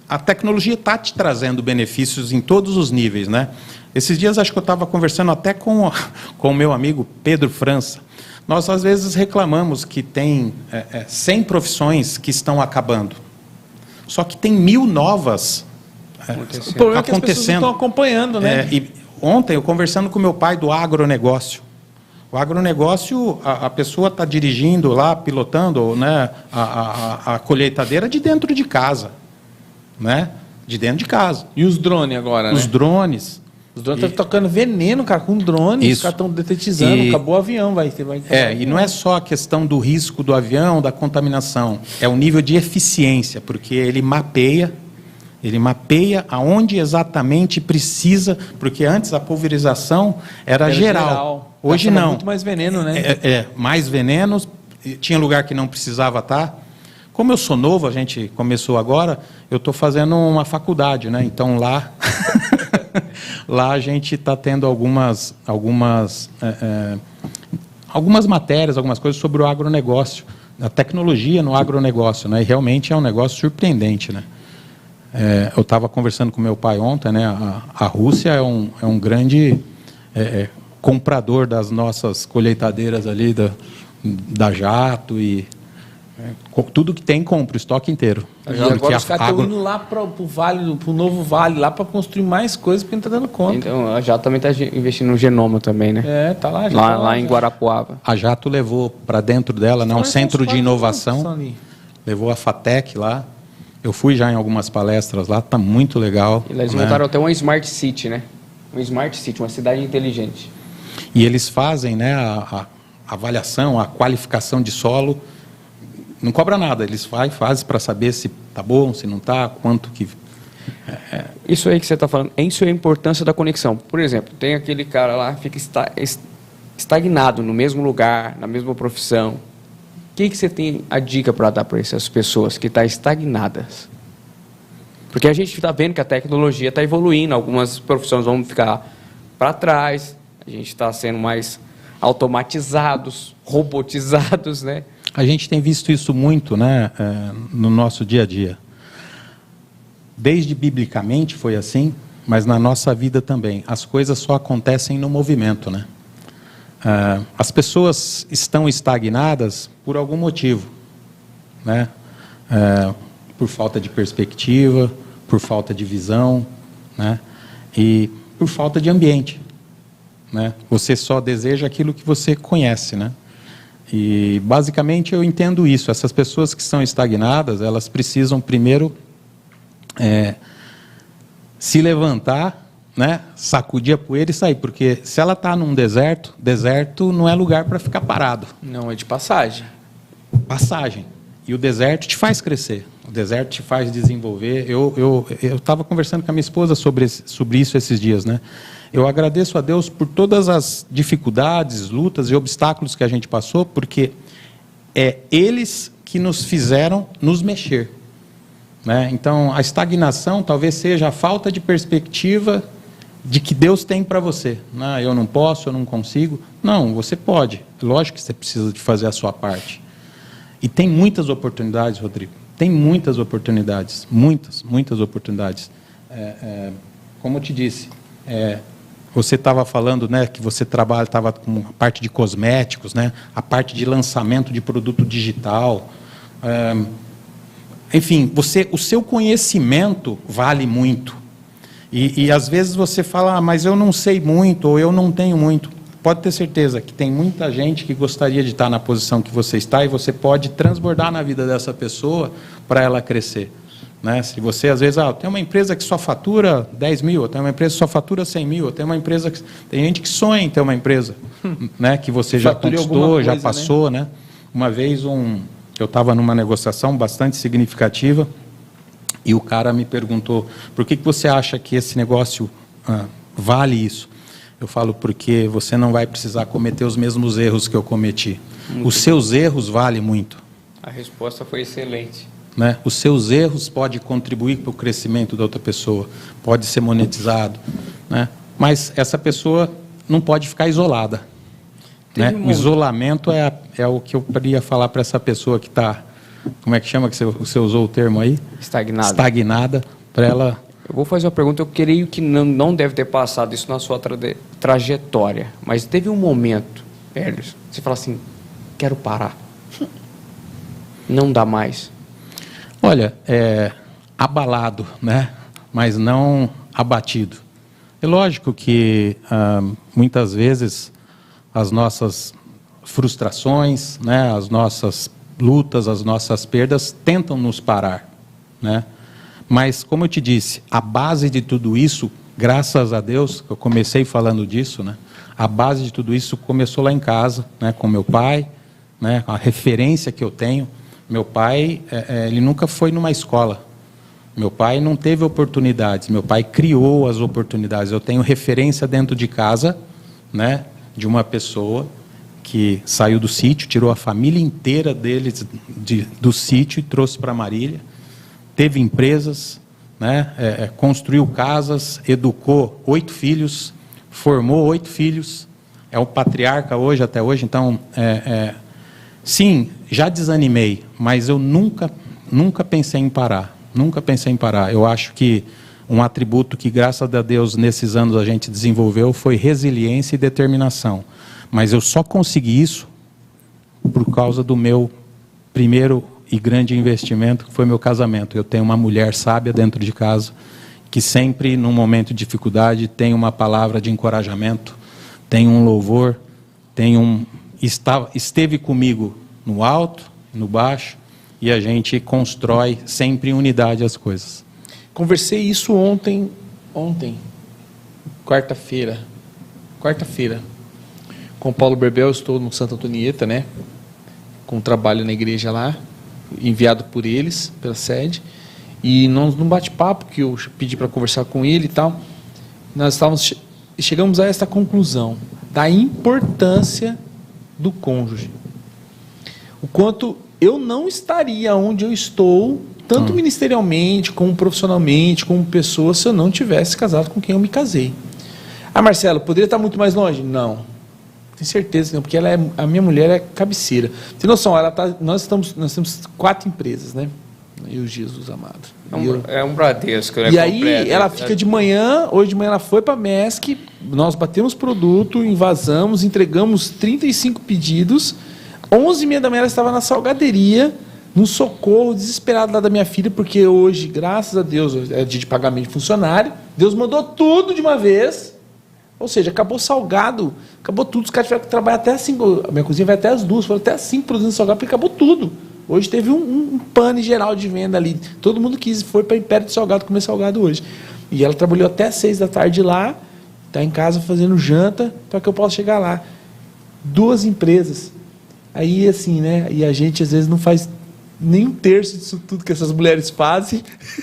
a tecnologia está te trazendo benefícios em todos os níveis, né? Esses dias acho que eu estava conversando até com o meu amigo Pedro França. Nós, às vezes, reclamamos que tem 100 profissões que estão acabando. Só que tem 1000 novas O problema é que as pessoas não estão acompanhando, né? E ontem, eu conversando com meu pai do agronegócio. O agronegócio, a pessoa está dirigindo lá, pilotando, né, a colheitadeira de dentro de casa. Né? De dentro de casa. E os drones agora, né? Os drones. Os drones estão tocando veneno, cara, com drone. Os caras estão detetizando, acabou o avião, vai. E não é só a questão do risco do avião, da contaminação. É o nível de eficiência, porque ele mapeia aonde exatamente precisa, porque antes a pulverização era geral. Hoje não. Muito mais veneno, né? Mais venenos, tinha lugar que não precisava estar. Como eu sou novo, a gente começou agora, eu estou fazendo uma faculdade, né? Então lá a gente está tendo algumas matérias, algumas coisas sobre o agronegócio, a tecnologia no agronegócio, né? E realmente é um negócio surpreendente, né? Eu estava conversando com meu pai ontem, né? A Rússia é um grande comprador das nossas colheitadeiras ali da Jato e tudo que tem, compra o estoque inteiro. Agora os caras estão indo lá para o novo vale, lá para construir mais coisas, porque não está dando conta. Então, a Jato também está investindo no genoma também, né? Tá lá. Lá em Guarapuava. A Jato levou para dentro dela, né, um centro de inovação, levou a FATEC lá. Eu fui já em algumas palestras lá, está muito legal. E eles montaram até uma Smart City, né? Uma Smart City, uma cidade inteligente. E eles fazem, né, a avaliação, a qualificação de solo. Não cobra nada, eles fazem para saber se está bom, se não está, quanto que... Isso aí que você está falando, isso é a importância da conexão. Por exemplo, tem aquele cara lá que fica estagnado no mesmo lugar, na mesma profissão. O que você tem a dica para dar para essas pessoas que estão estagnadas? Porque a gente está vendo que a tecnologia está evoluindo, algumas profissões vão ficar para trás, a gente está sendo mais automatizados, robotizados, né? A gente tem visto isso muito, né, no nosso dia a dia. Desde biblicamente foi assim, mas na nossa vida também. As coisas só acontecem no movimento, né? As pessoas estão estagnadas por algum motivo, né? Por falta de perspectiva, por falta de visão, né? E por falta de ambiente, né? Você só deseja aquilo que você conhece, né? E, basicamente, eu entendo isso. Essas pessoas que estão estagnadas, elas precisam, primeiro, se levantar, né, sacudir a poeira e sair. Porque se ela está num deserto, deserto não é lugar para ficar parado. Não, é de passagem. Passagem. E o deserto te faz crescer. O deserto te faz desenvolver. Eu estava conversando com a minha esposa sobre isso esses dias, né? Eu agradeço a Deus por todas as dificuldades, lutas e obstáculos que a gente passou, porque é eles que nos fizeram nos mexer, né? Então, a estagnação talvez seja a falta de perspectiva de que Deus tem para você. Eu não posso, eu não consigo. Não, você pode. Lógico que você precisa de fazer a sua parte. E tem muitas oportunidades, Rodrigo. Tem muitas oportunidades. Muitas oportunidades. Como eu te disse... Você estava falando, né, que você estava com a parte de cosméticos, né, a parte de lançamento de produto digital. Enfim, o seu conhecimento vale muito. E às vezes você fala, mas eu não sei muito, ou eu não tenho muito. Pode ter certeza que tem muita gente que gostaria de estar na posição que você está e você pode transbordar na vida dessa pessoa para ela crescer. Né? Se você, às vezes, tem uma empresa que só fatura 10 mil, tem uma empresa que só fatura 100 mil, tem uma empresa que... Tem gente que sonha em ter uma empresa, né? Que você já conquistou, já passou, né? Uma vez, eu estava numa negociação bastante significativa e o cara me perguntou, por que você acha que esse negócio vale isso? Eu falo, porque você não vai precisar cometer os mesmos erros que eu cometi. Os seus erros valem muito. A resposta foi excelente. Né? Os seus erros podem contribuir para o crescimento da outra pessoa, pode ser monetizado, né? Mas essa pessoa não pode ficar isolada. Né? O isolamento é o que eu queria falar para essa pessoa que está, como é que chama, que você usou o termo aí? Estagnada, para ela... Eu vou fazer uma pergunta, eu creio que não deve ter passado isso na sua trajetória, mas teve um momento, Helios, você fala assim, quero parar, não dá mais. Olha, abalado, né? Mas não abatido. É lógico que muitas vezes as nossas frustrações, né, as nossas lutas, as nossas perdas tentam nos parar, né? Mas, como eu te disse, a base de tudo isso, graças a Deus, eu comecei falando disso, né? A base de tudo isso começou lá em casa, né, com meu pai, né, a referência que eu tenho. Meu pai, ele nunca foi numa escola. Meu pai não teve oportunidades. Meu pai criou as oportunidades. Eu tenho referência dentro de casa, né, de uma pessoa que saiu do sítio, tirou a família inteira deles do sítio e trouxe para Marília. Teve empresas, né, construiu casas, educou 8 filhos, formou 8 filhos. É o patriarca hoje, até hoje. Então, sim, já desanimei, mas eu nunca pensei em parar. Nunca pensei em parar. Eu acho que um atributo que, graças a Deus, nesses anos a gente desenvolveu foi resiliência e determinação. Mas eu só consegui isso por causa do meu primeiro e grande investimento, que foi meu casamento. Eu tenho uma mulher sábia dentro de casa, que sempre, num momento de dificuldade, tem uma palavra de encorajamento, tem um louvor, esteve comigo no alto, no baixo, e a gente constrói sempre em unidade as coisas. Conversei isso ontem, quarta-feira, com o Paulo Berbel. Estou no Santa Antonieta, né, com trabalho na igreja lá, enviado por eles, pela sede, e num bate-papo que eu pedi para conversar com ele e tal, nós chegamos a esta conclusão da importância do cônjuge. O quanto eu não estaria onde eu estou, tanto ministerialmente, como profissionalmente, como pessoa, se eu não tivesse casado com quem eu me casei. Ah, Marcelo, poderia estar muito mais longe? Não. Tenho certeza que não, porque a minha mulher é cabeceira. Tem noção, nós temos 4 empresas, né? E o Jesus amado. É um Bradesco, né? E aí ela fica de manhã, hoje de manhã ela foi para a MESC, nós batemos produto, invasamos, entregamos 35 pedidos, 11h30 da manhã ela estava na salgaderia, no socorro, desesperado lá da minha filha, porque hoje, graças a Deus, é dia de pagamento de funcionário, Deus mandou tudo de uma vez, ou seja, acabou salgado, acabou tudo, os caras tiveram que trabalhar até as 5, a minha cozinha vai até as 2, foram até as 5 produzindo salgado, porque acabou tudo. Hoje teve um pane geral de venda ali, todo mundo foi para Império de Salgado comer salgado hoje. E ela trabalhou até 6 da tarde lá, está em casa fazendo janta, para que eu possa chegar lá. 2 empresas. Aí, assim, né? E a gente, às vezes, não faz nem 1/3 disso tudo que essas mulheres fazem.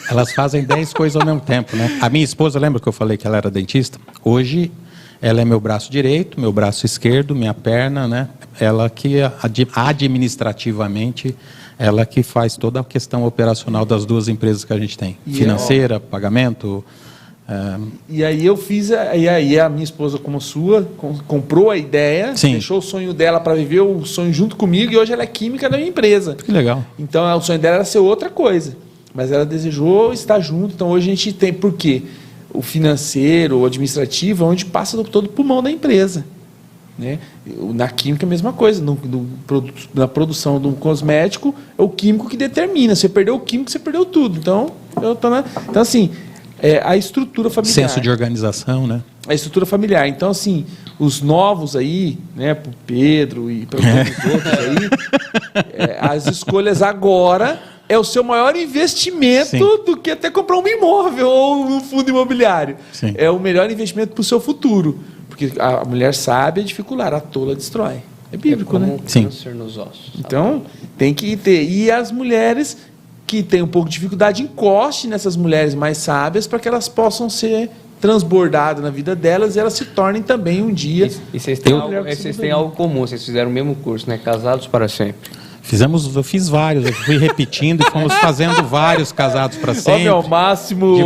Elas fazem 10 coisas ao mesmo tempo, né? A minha esposa, lembra que eu falei que ela era dentista? Hoje, ela é meu braço direito, meu braço esquerdo, minha perna, né? Ela que, administrativamente, ela que faz toda a questão operacional das 2 empresas que a gente tem. Financeira, pagamento... E aí eu fiz, e aí a minha esposa, como sua, comprou a ideia, Sim. Deixou o sonho dela para viver o sonho junto comigo, e hoje ela é química da minha empresa. Que legal. Então o sonho dela era ser outra coisa, mas ela desejou estar junto. Então hoje a gente tem, por quê? O financeiro, o administrativo, é onde passa todo o pulmão da empresa, né? Na química é a mesma coisa, na produção de um cosmético, é o químico que determina. Você perdeu o químico, você perdeu tudo. Então, então assim... a estrutura familiar. Senso de organização, né? A estrutura familiar. Então, assim, os novos aí, né, para o Pedro e para os outros aí, as escolhas agora é o seu maior investimento. Sim. Do que até comprar um imóvel ou um fundo imobiliário. Sim. É o melhor investimento para o seu futuro. Porque a mulher sábia dificultar, a tola destrói. É bíblico, né? Sim. Câncer nos ossos. Então, tem que ter. E as mulheres que tem um pouco de dificuldade, encoste nessas mulheres mais sábias para que elas possam ser transbordadas na vida delas e elas se tornem também um dia... E vocês têm algo comum, vocês fizeram o mesmo curso, né? Casados para sempre. Eu fiz vários, eu fui repetindo e fomos fazendo vários casados para sempre. Homem ao máximo.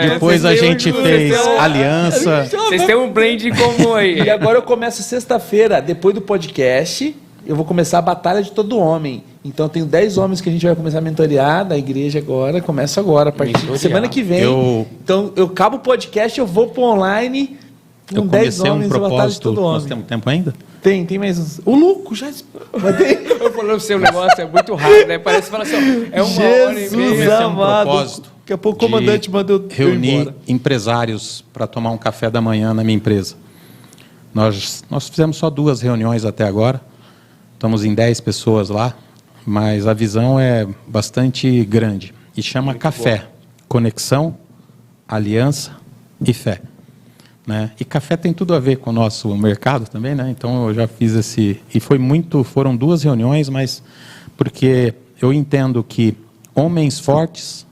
Depois a gente fez aliança. Vocês têm um blend comum aí. E agora eu começo sexta-feira, depois do podcast, eu vou começar a Batalha de Todo Homem. Então eu tenho 10 homens que a gente vai começar a mentorear da igreja agora, começa agora, a partir de semana que vem. Então eu acabo o podcast, eu vou pro online com 10 homens um da Batalha de Todo Homem. Nós temos tempo ainda? Tem mais uns. O Luco já. Eu falando o seu negócio é muito rápido, né? Parece que fala assim, ó, é uma hora e meia. Esse é um propósito. Daqui a pouco o comandante manda eu reunir empresários para tomar um café da manhã na minha empresa. Nós fizemos só 2 reuniões até agora. Estamos em 10 pessoas lá, mas a visão é bastante grande. E chama muito café. Bom. Conexão, aliança e fé. Né? E café tem tudo a ver com o nosso mercado também, né? Então eu já fiz e foram 2 reuniões, mas porque eu entendo que homens fortes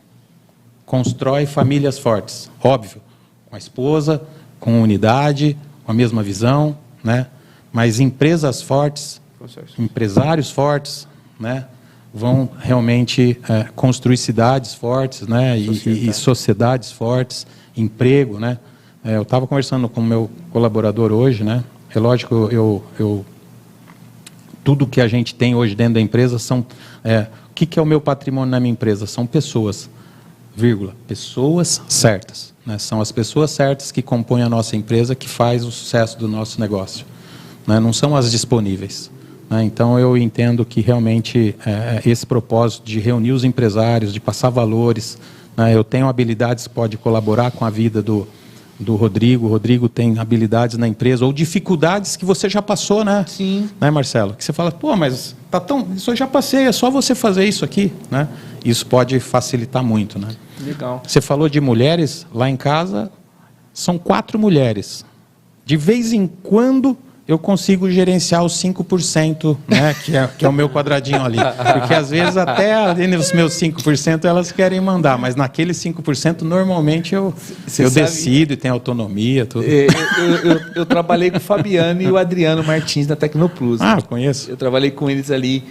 constroem famílias fortes, óbvio, com a esposa, com unidade, com a mesma visão, né? Mas empresas fortes, empresários fortes, né? Vão realmente construir cidades fortes, né? E sociedades fortes, emprego, né? Eu estava conversando com o meu colaborador hoje, né? É lógico, tudo que a gente tem hoje dentro da empresa são... o que é o meu patrimônio na minha empresa? São pessoas, pessoas certas. Né? São as pessoas certas que compõem a nossa empresa, que faz o sucesso do nosso negócio. Né? Não são as disponíveis. Né? Então, eu entendo que realmente esse propósito de reunir os empresários, de passar valores... Né? Eu tenho habilidades que podem colaborar com a vida do Rodrigo. O Rodrigo tem habilidades na empresa ou dificuldades que você já passou, né? Sim. Né, Marcelo? Que você fala, mas isso eu já passei, é só você fazer isso aqui, né? Isso pode facilitar muito, né? Legal. Você falou de mulheres, lá em casa são 4 mulheres. De vez em quando eu consigo gerenciar os 5%, né? que é o meu quadradinho ali. Porque às vezes até ali nos meus 5% elas querem mandar, mas naqueles 5% normalmente eu decido e tenho autonomia. Tudo. Eu trabalhei com o Fabiano e o Adriano Martins da Tecnoplus. Ah, conheço. Eu trabalhei com eles ali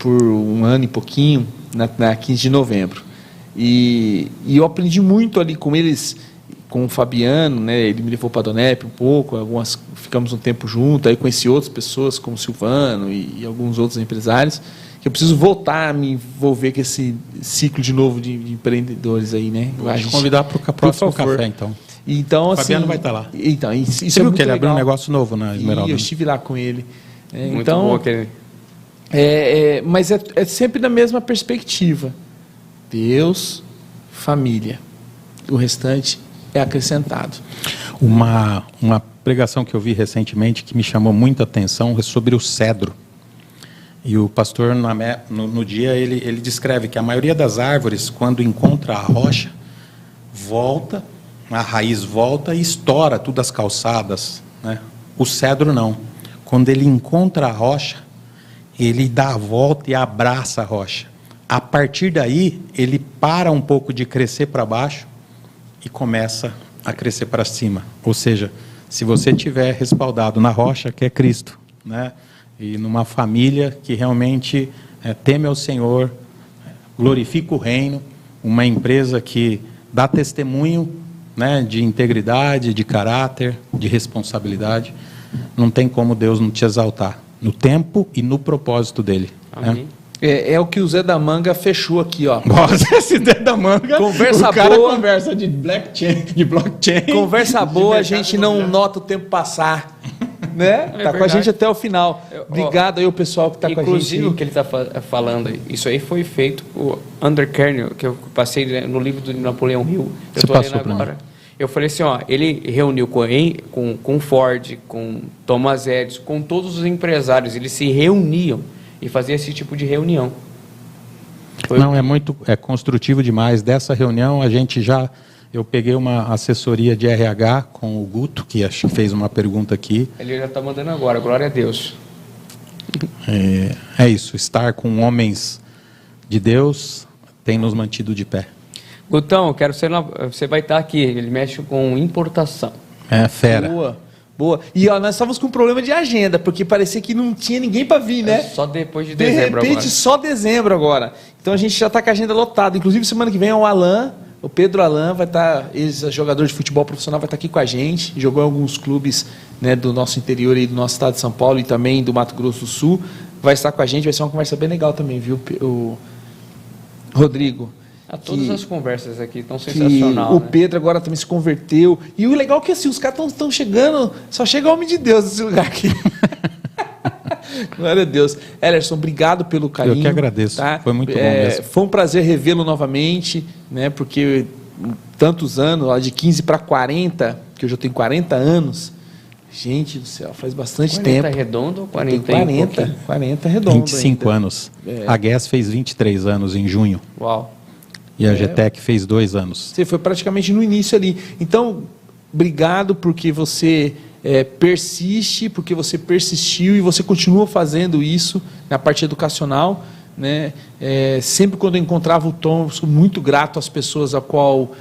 por um ano e pouquinho, na 15 de novembro. E eu aprendi muito ali com eles, com o Fabiano, né? Ele me levou para a Donep um pouco, ficamos um tempo juntos, aí conheci outras pessoas como o Silvano e alguns outros empresários, que eu preciso voltar a me envolver com esse ciclo de novo de empreendedores aí, né? Vou te convidar para o próximo café, então. Então, o Fabiano vai estar lá. Então, isso Você viu que ele abriu um legal. negócio novo na Esmeralda? E eu estive lá com ele. Muito então, bom aquele... mas é sempre na mesma perspectiva. Deus, família. O restante é acrescentado. Uma pregação que eu vi recentemente que me chamou muita atenção é sobre o cedro. E o pastor, no dia, ele descreve que a maioria das árvores, quando encontra a rocha, volta, a raiz volta e estoura tudo as calçadas. Né? O cedro não. Quando ele encontra a rocha, ele dá a volta e abraça a rocha. A partir daí, ele para um pouco de crescer para baixo e começa a crescer para cima. Ou seja, se você estiver respaldado na rocha, que é Cristo, né? E numa família que realmente teme ao Senhor, glorifica o reino, uma empresa que dá testemunho, né, de integridade, de caráter, de responsabilidade, não tem como Deus não te exaltar, no tempo e no propósito dele. Amém. Né? É o que o Zé da Manga fechou aqui, ó. Nossa, esse Zé da Manga. Conversa o cara boa. Conversa de blockchain. Conversa boa, a gente não nota o tempo passar. Né? Tá com a gente até o final. Obrigado aí o pessoal que está com a gente. Inclusive, o que ele está falando, isso aí foi feito por Underkernel, que eu passei no livro do Napoleão Hill. Eu estou lendo agora. Eu falei assim, ele reuniu com Ford, com Thomas Edison, com todos os empresários, eles se reuniam e faziam esse tipo de reunião. Não, é construtivo demais. Dessa reunião, eu peguei uma assessoria de RH com o Guto, que acho que fez uma pergunta aqui. Ele já está mandando agora, glória a Deus. É isso, estar com homens de Deus tem nos mantido de pé. Gutão, você vai estar aqui, ele mexe com importação. É fera. Boa. Boa. E ó, nós estávamos com um problema de agenda, porque parecia que não tinha ninguém para vir, né? Só depois de De dezembro repente, agora. só dezembro agora. Então a gente já está com a agenda lotada. Inclusive, semana que vem é o Alan, o Pedro Alan, vai estar, ex-jogador de futebol profissional, vai estar aqui com a gente. Jogou em alguns clubes, né, do nosso interior e do nosso estado de São Paulo e também do Mato Grosso do Sul. Vai estar com a gente, vai ser uma conversa bem legal também, viu, o Rodrigo? Todas as conversas aqui estão sensacional. O né? Pedro agora também se converteu. E o legal é que assim, os caras estão chegando, só chega o homem de Deus nesse lugar aqui. Glória a Deus. Elerson, obrigado pelo carinho. Eu que agradeço. Tá? Foi muito bom mesmo. Foi um prazer revê-lo novamente, né? Porque tantos anos, ó, de 15 para 40, que eu já tenho 40 anos. Gente do céu, faz bastante 40 tempo. redondo ou Eu tenho 40? 40 redondo. 25 ainda. anos. A GES fez 23 anos em junho. Uau. E a GTEC fez 2 anos. Você foi praticamente no início ali. Então, obrigado porque você persiste, porque você persistiu e você continua fazendo isso na parte educacional. Né? Sempre quando eu encontrava o Tom, eu sou muito grato às pessoas a qual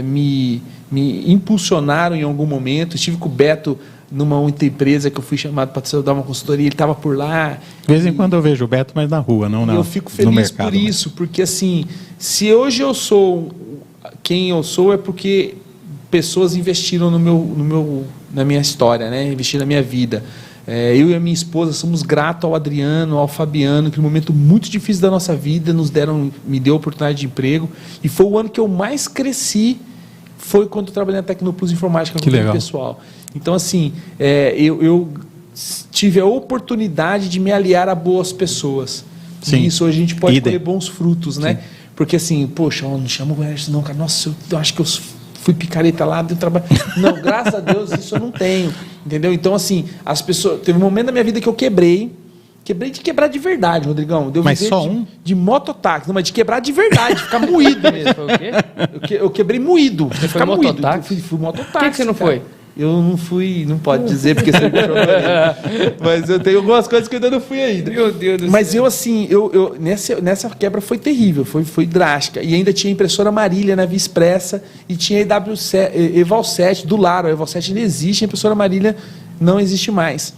me impulsionaram em algum momento. Estive com o Beto numa outra empresa que eu fui chamado para dar uma consultoria, ele estava por lá. De vez em quando eu vejo o Beto, mas na rua, não eu fico no feliz mercado, por isso, porque assim, se hoje eu sou quem eu sou, é porque pessoas investiram na minha história, né? Investiram na minha vida. Eu e a minha esposa somos gratos ao Adriano, ao Fabiano, que no momento muito difícil da nossa vida me deu oportunidade de emprego, e foi o ano que eu mais cresci, foi quando eu trabalhei na Tecnoplus Informática com o pessoal. Então, assim, eu tive a oportunidade de me aliar a boas pessoas. Sim. E isso hoje a gente pode colher bons frutos, né? Sim. Porque assim, poxa, não chama o Ernesto não, cara. Nossa, eu acho que eu fui picareta lá, deu trabalho. Não, graças a Deus isso eu não tenho. Entendeu? Então, assim, as pessoas... Teve um momento da minha vida que eu quebrei de quebrar de verdade, Rodrigão. Mas só de mototáxi. Não, mas de quebrar de verdade, de ficar moído mesmo. Foi o quê? Eu quebrei moído. Você foi mototáxi? Fui mototáxi. Por que você não foi? Eu não fui, não pode dizer, porque você me chamou. Mas eu tenho algumas coisas que eu ainda não fui ainda. Meu Deus do céu. Mas eu, assim, nessa quebra foi terrível, foi drástica. E ainda tinha a impressora Marília na Via Expressa e tinha a Eval 7 do Lar. A Eval 7 ainda existe, a impressora Marília não existe mais.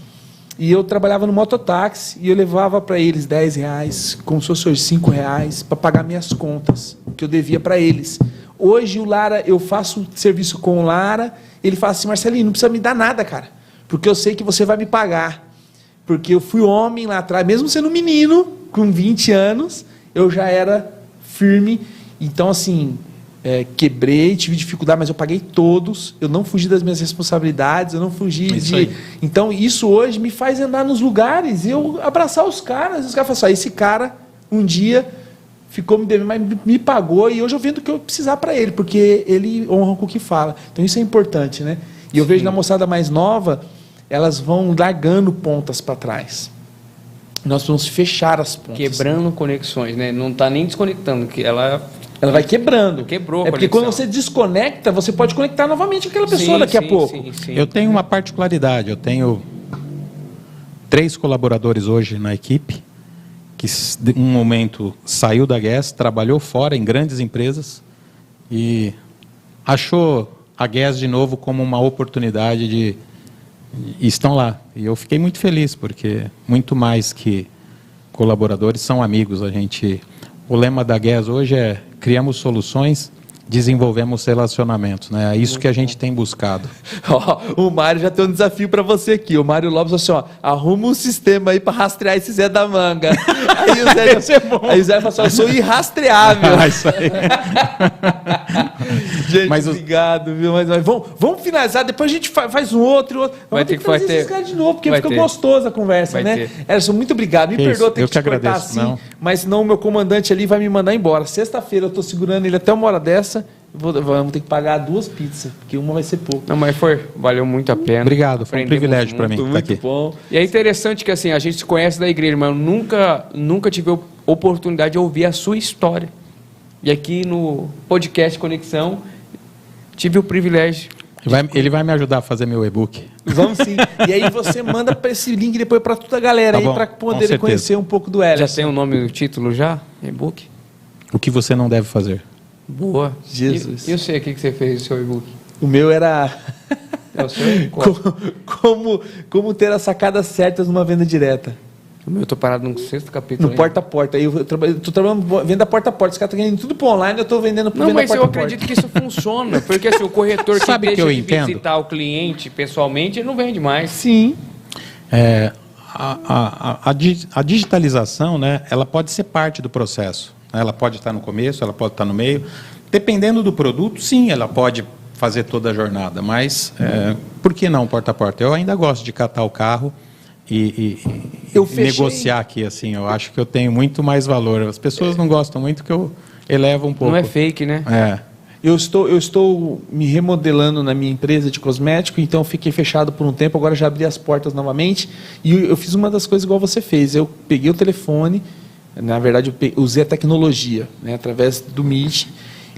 E eu trabalhava no mototáxi e eu levava para eles R$10, como se fosse hoje R$5, para pagar minhas contas, que eu devia para eles. Hoje o Lara, eu faço serviço com o Lara, ele fala assim, Marcelinho, não precisa me dar nada, cara, porque eu sei que você vai me pagar. Porque eu fui homem lá atrás, mesmo sendo menino, com 20 anos, eu já era firme. Então, assim, quebrei, tive dificuldade, mas eu paguei todos, eu não fugi das minhas responsabilidades, eu não fugi de... Então, isso hoje me faz andar nos lugares e eu abraçar os caras falam assim, esse cara, um dia... ficou me devendo, mas me pagou e hoje eu vendo o que eu precisar para ele, porque ele honra com o que fala. Então isso é importante, né? E eu vejo na moçada mais nova, elas vão largando pontas para trás. Nós vamos fechar as pontas. Quebrando conexões, né? Não está nem desconectando, que ela vai quebrando. Quebrou a porque quando você desconecta, você pode conectar novamente com aquela pessoa daqui a pouco. Sim. Eu tenho uma particularidade, eu tenho 3 colaboradores hoje na equipe, que em um momento saiu da GES, trabalhou fora em grandes empresas e achou a GES de novo como uma oportunidade e estão lá. E eu fiquei muito feliz, porque muito mais que colaboradores são amigos. O lema da GES hoje é criamos soluções, desenvolvemos relacionamentos, né? É isso que a gente tem buscado. O Mário já tem um desafio para você aqui. O Mário Lopes assim, arruma um sistema aí para rastrear esse Zé da Manga. Aí o Zé fala assim, eu sou irrastreável. Isso aí. Gente, obrigado, viu? Mas vamos finalizar, depois a gente faz um outro. Vamos ter que fazer esses caras de novo, porque fica gostosa a conversa, né? Ernesto, muito obrigado. Me perdoa ter que te cortar assim, mas senão o meu comandante ali vai me mandar embora. Sexta-feira eu estou segurando ele até uma hora dessa. Vamos ter que pagar 2 pizzas, porque uma vai ser pouco. Não, mas valeu muito a pena. Obrigado, foi um privilégio para mim estar aqui. Bom. E é interessante que assim, a gente se conhece da igreja, mas eu nunca tive a oportunidade de ouvir a sua história. E aqui no podcast Conexão, tive o privilégio. Ele vai me ajudar a fazer meu e-book. Vamos sim. E aí você manda para esse link depois para toda a galera aí, para poder conhecer um pouco do Elerson. Já tem o nome do título já? E-book? O que você não deve fazer. Boa. Jesus. E eu sei o que você fez no seu e-book. O meu era... É o seu? Como ter as sacadas certas numa venda direta. Eu tô parado no 6º capítulo. No porta a porta. Eu tô trabalhando venda porta a porta. Os caras estão ganhando tudo por online, eu tô vendendo por Não, venda mas porta eu a porta. acredito que isso funciona. Porque assim, o corretor que Sabe que deixa eu de entendo? visitar o cliente pessoalmente, ele não vende mais. Sim. A digitalização, né, ela pode ser parte do processo. Ela pode estar no começo, ela pode estar no meio. Dependendo do produto, sim, ela pode fazer toda a jornada. Mas por que não porta a porta? Eu ainda gosto de catar o carro e negociar aqui. Assim, eu acho que eu tenho muito mais valor. As pessoas não gostam muito que eu elevo um pouco. Não é fake, né? Eu estou me remodelando na minha empresa de cosmético, então fiquei fechado por um tempo, agora já abri as portas novamente. E eu fiz uma das coisas igual você fez. Eu peguei o telefone, na verdade eu usei a tecnologia, né, através do Meet.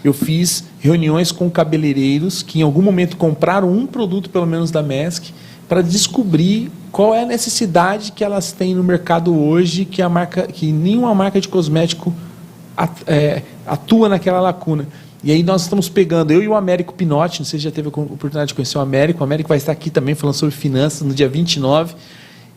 Eu fiz reuniões com cabeleireiros que em algum momento compraram um produto, pelo menos da Maersk, para descobrir qual é a necessidade que elas têm no mercado hoje, que nenhuma marca de cosmético atua naquela lacuna. E aí nós estamos pegando, eu e o Américo Pinotti, não sei se já teve a oportunidade de conhecer o Américo vai estar aqui também falando sobre finanças no dia 29,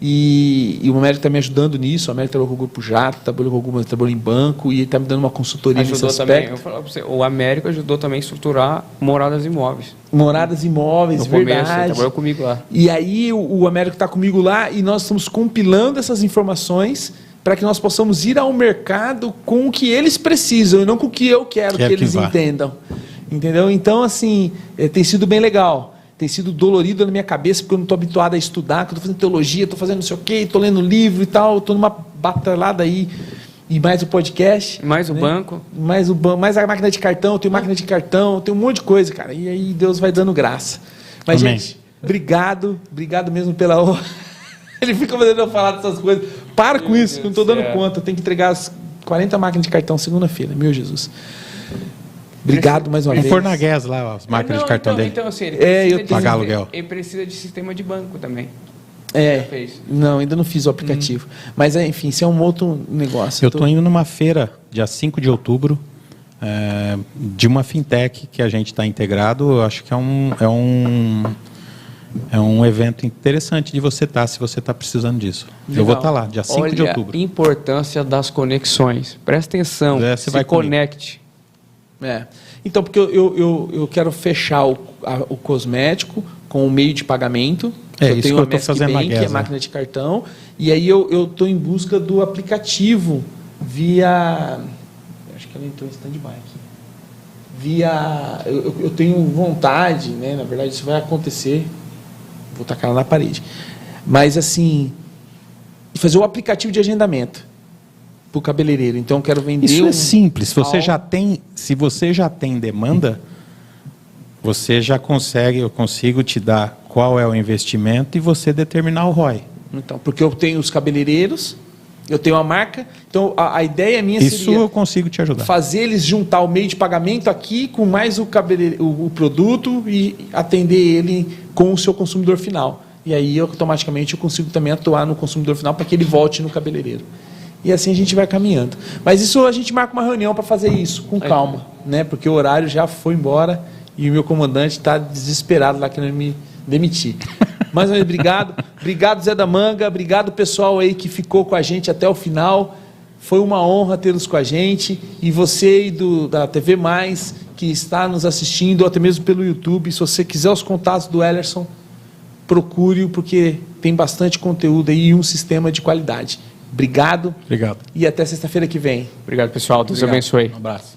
e o Américo está me ajudando nisso. O Américo trabalhou com o Grupo Jato, trabalhou em banco, e ele está me dando uma consultoria nesse aspecto. Também, eu falo para você, o Américo ajudou também a estruturar Moradas Imóveis. Moradas Imóveis, no começo, verdade. Ele trabalhou comigo lá. E aí o Américo está comigo lá, e nós estamos compilando essas informações para que nós possamos ir ao mercado com o que eles precisam e não com o que eu quero que eles entendam. Entendeu? Então, assim, tem sido bem legal. Tem sido dolorido na minha cabeça, porque eu não estou habituado a estudar, que eu estou fazendo teologia, estou fazendo não sei o quê, estou lendo livro e tal, estou numa batalhada aí. E mais o podcast. Mais o banco. Mais a máquina de cartão, eu tenho máquina de cartão, eu tenho um monte de coisa, cara. E aí Deus vai dando graça. Mas, Amém. gente, obrigado mesmo pela honra. Ele fica fazendo eu falar dessas coisas. Para com isso, que eu não estou dando conta. Eu tenho que entregar as 40 máquinas de cartão segunda-feira, meu Jesus. Obrigado mais uma vez. Em Fornagués lá, as máquinas de cartão dele. Então, assim, pagar aluguel. Ele precisa de sistema de banco também. Não, ainda não fiz o aplicativo. Mas, enfim, isso é um outro negócio. Eu estou indo numa feira, dia 5 de outubro, de uma fintech que a gente está integrado. Eu acho que é um evento interessante de você estar, se você está precisando disso. Legal. Eu vou estar lá, dia 5 de outubro. Olha a importância das conexões. Presta atenção, se conecte. Então, porque eu quero fechar o cosmético com o meio de pagamento. Eu tenho a Maersk Bank, que é a máquina de cartão. E aí eu estou em busca do aplicativo via... Acho que ela entrou em stand-by aqui. Eu tenho vontade, né? Na verdade, isso vai acontecer. Vou tacar ela na parede. Mas, assim, fazer o aplicativo de agendamento para o cabeleireiro. Então, eu quero vender... Isso é simples. Se você já tem demanda, você já consegue, eu consigo te dar qual é o investimento e você determinar o ROI. Então, porque eu tenho os cabeleireiros, eu tenho a marca, então a ideia minha seria... Isso eu consigo te ajudar. Fazer eles juntar o meio de pagamento aqui com mais o produto e atender ele com o seu consumidor final. E aí, automaticamente, eu consigo também atuar no consumidor final para que ele volte no cabeleireiro. E assim a gente vai caminhando. Mas isso a gente marca uma reunião para fazer isso, com calma, né? Porque o horário já foi embora e o meu comandante está desesperado lá querendo me demitir. Mais uma vez, obrigado. Obrigado, Zé da Manga. Obrigado, pessoal aí que ficou com a gente até o final. Foi uma honra tê-los com a gente. E você da TV Mais, que está nos assistindo, ou até mesmo pelo YouTube, se você quiser os contatos do Ellerson, procure-o, porque tem bastante conteúdo aí e um sistema de qualidade. Obrigado. Obrigado. E até sexta-feira que vem. Obrigado, pessoal. Deus abençoe. Um abraço.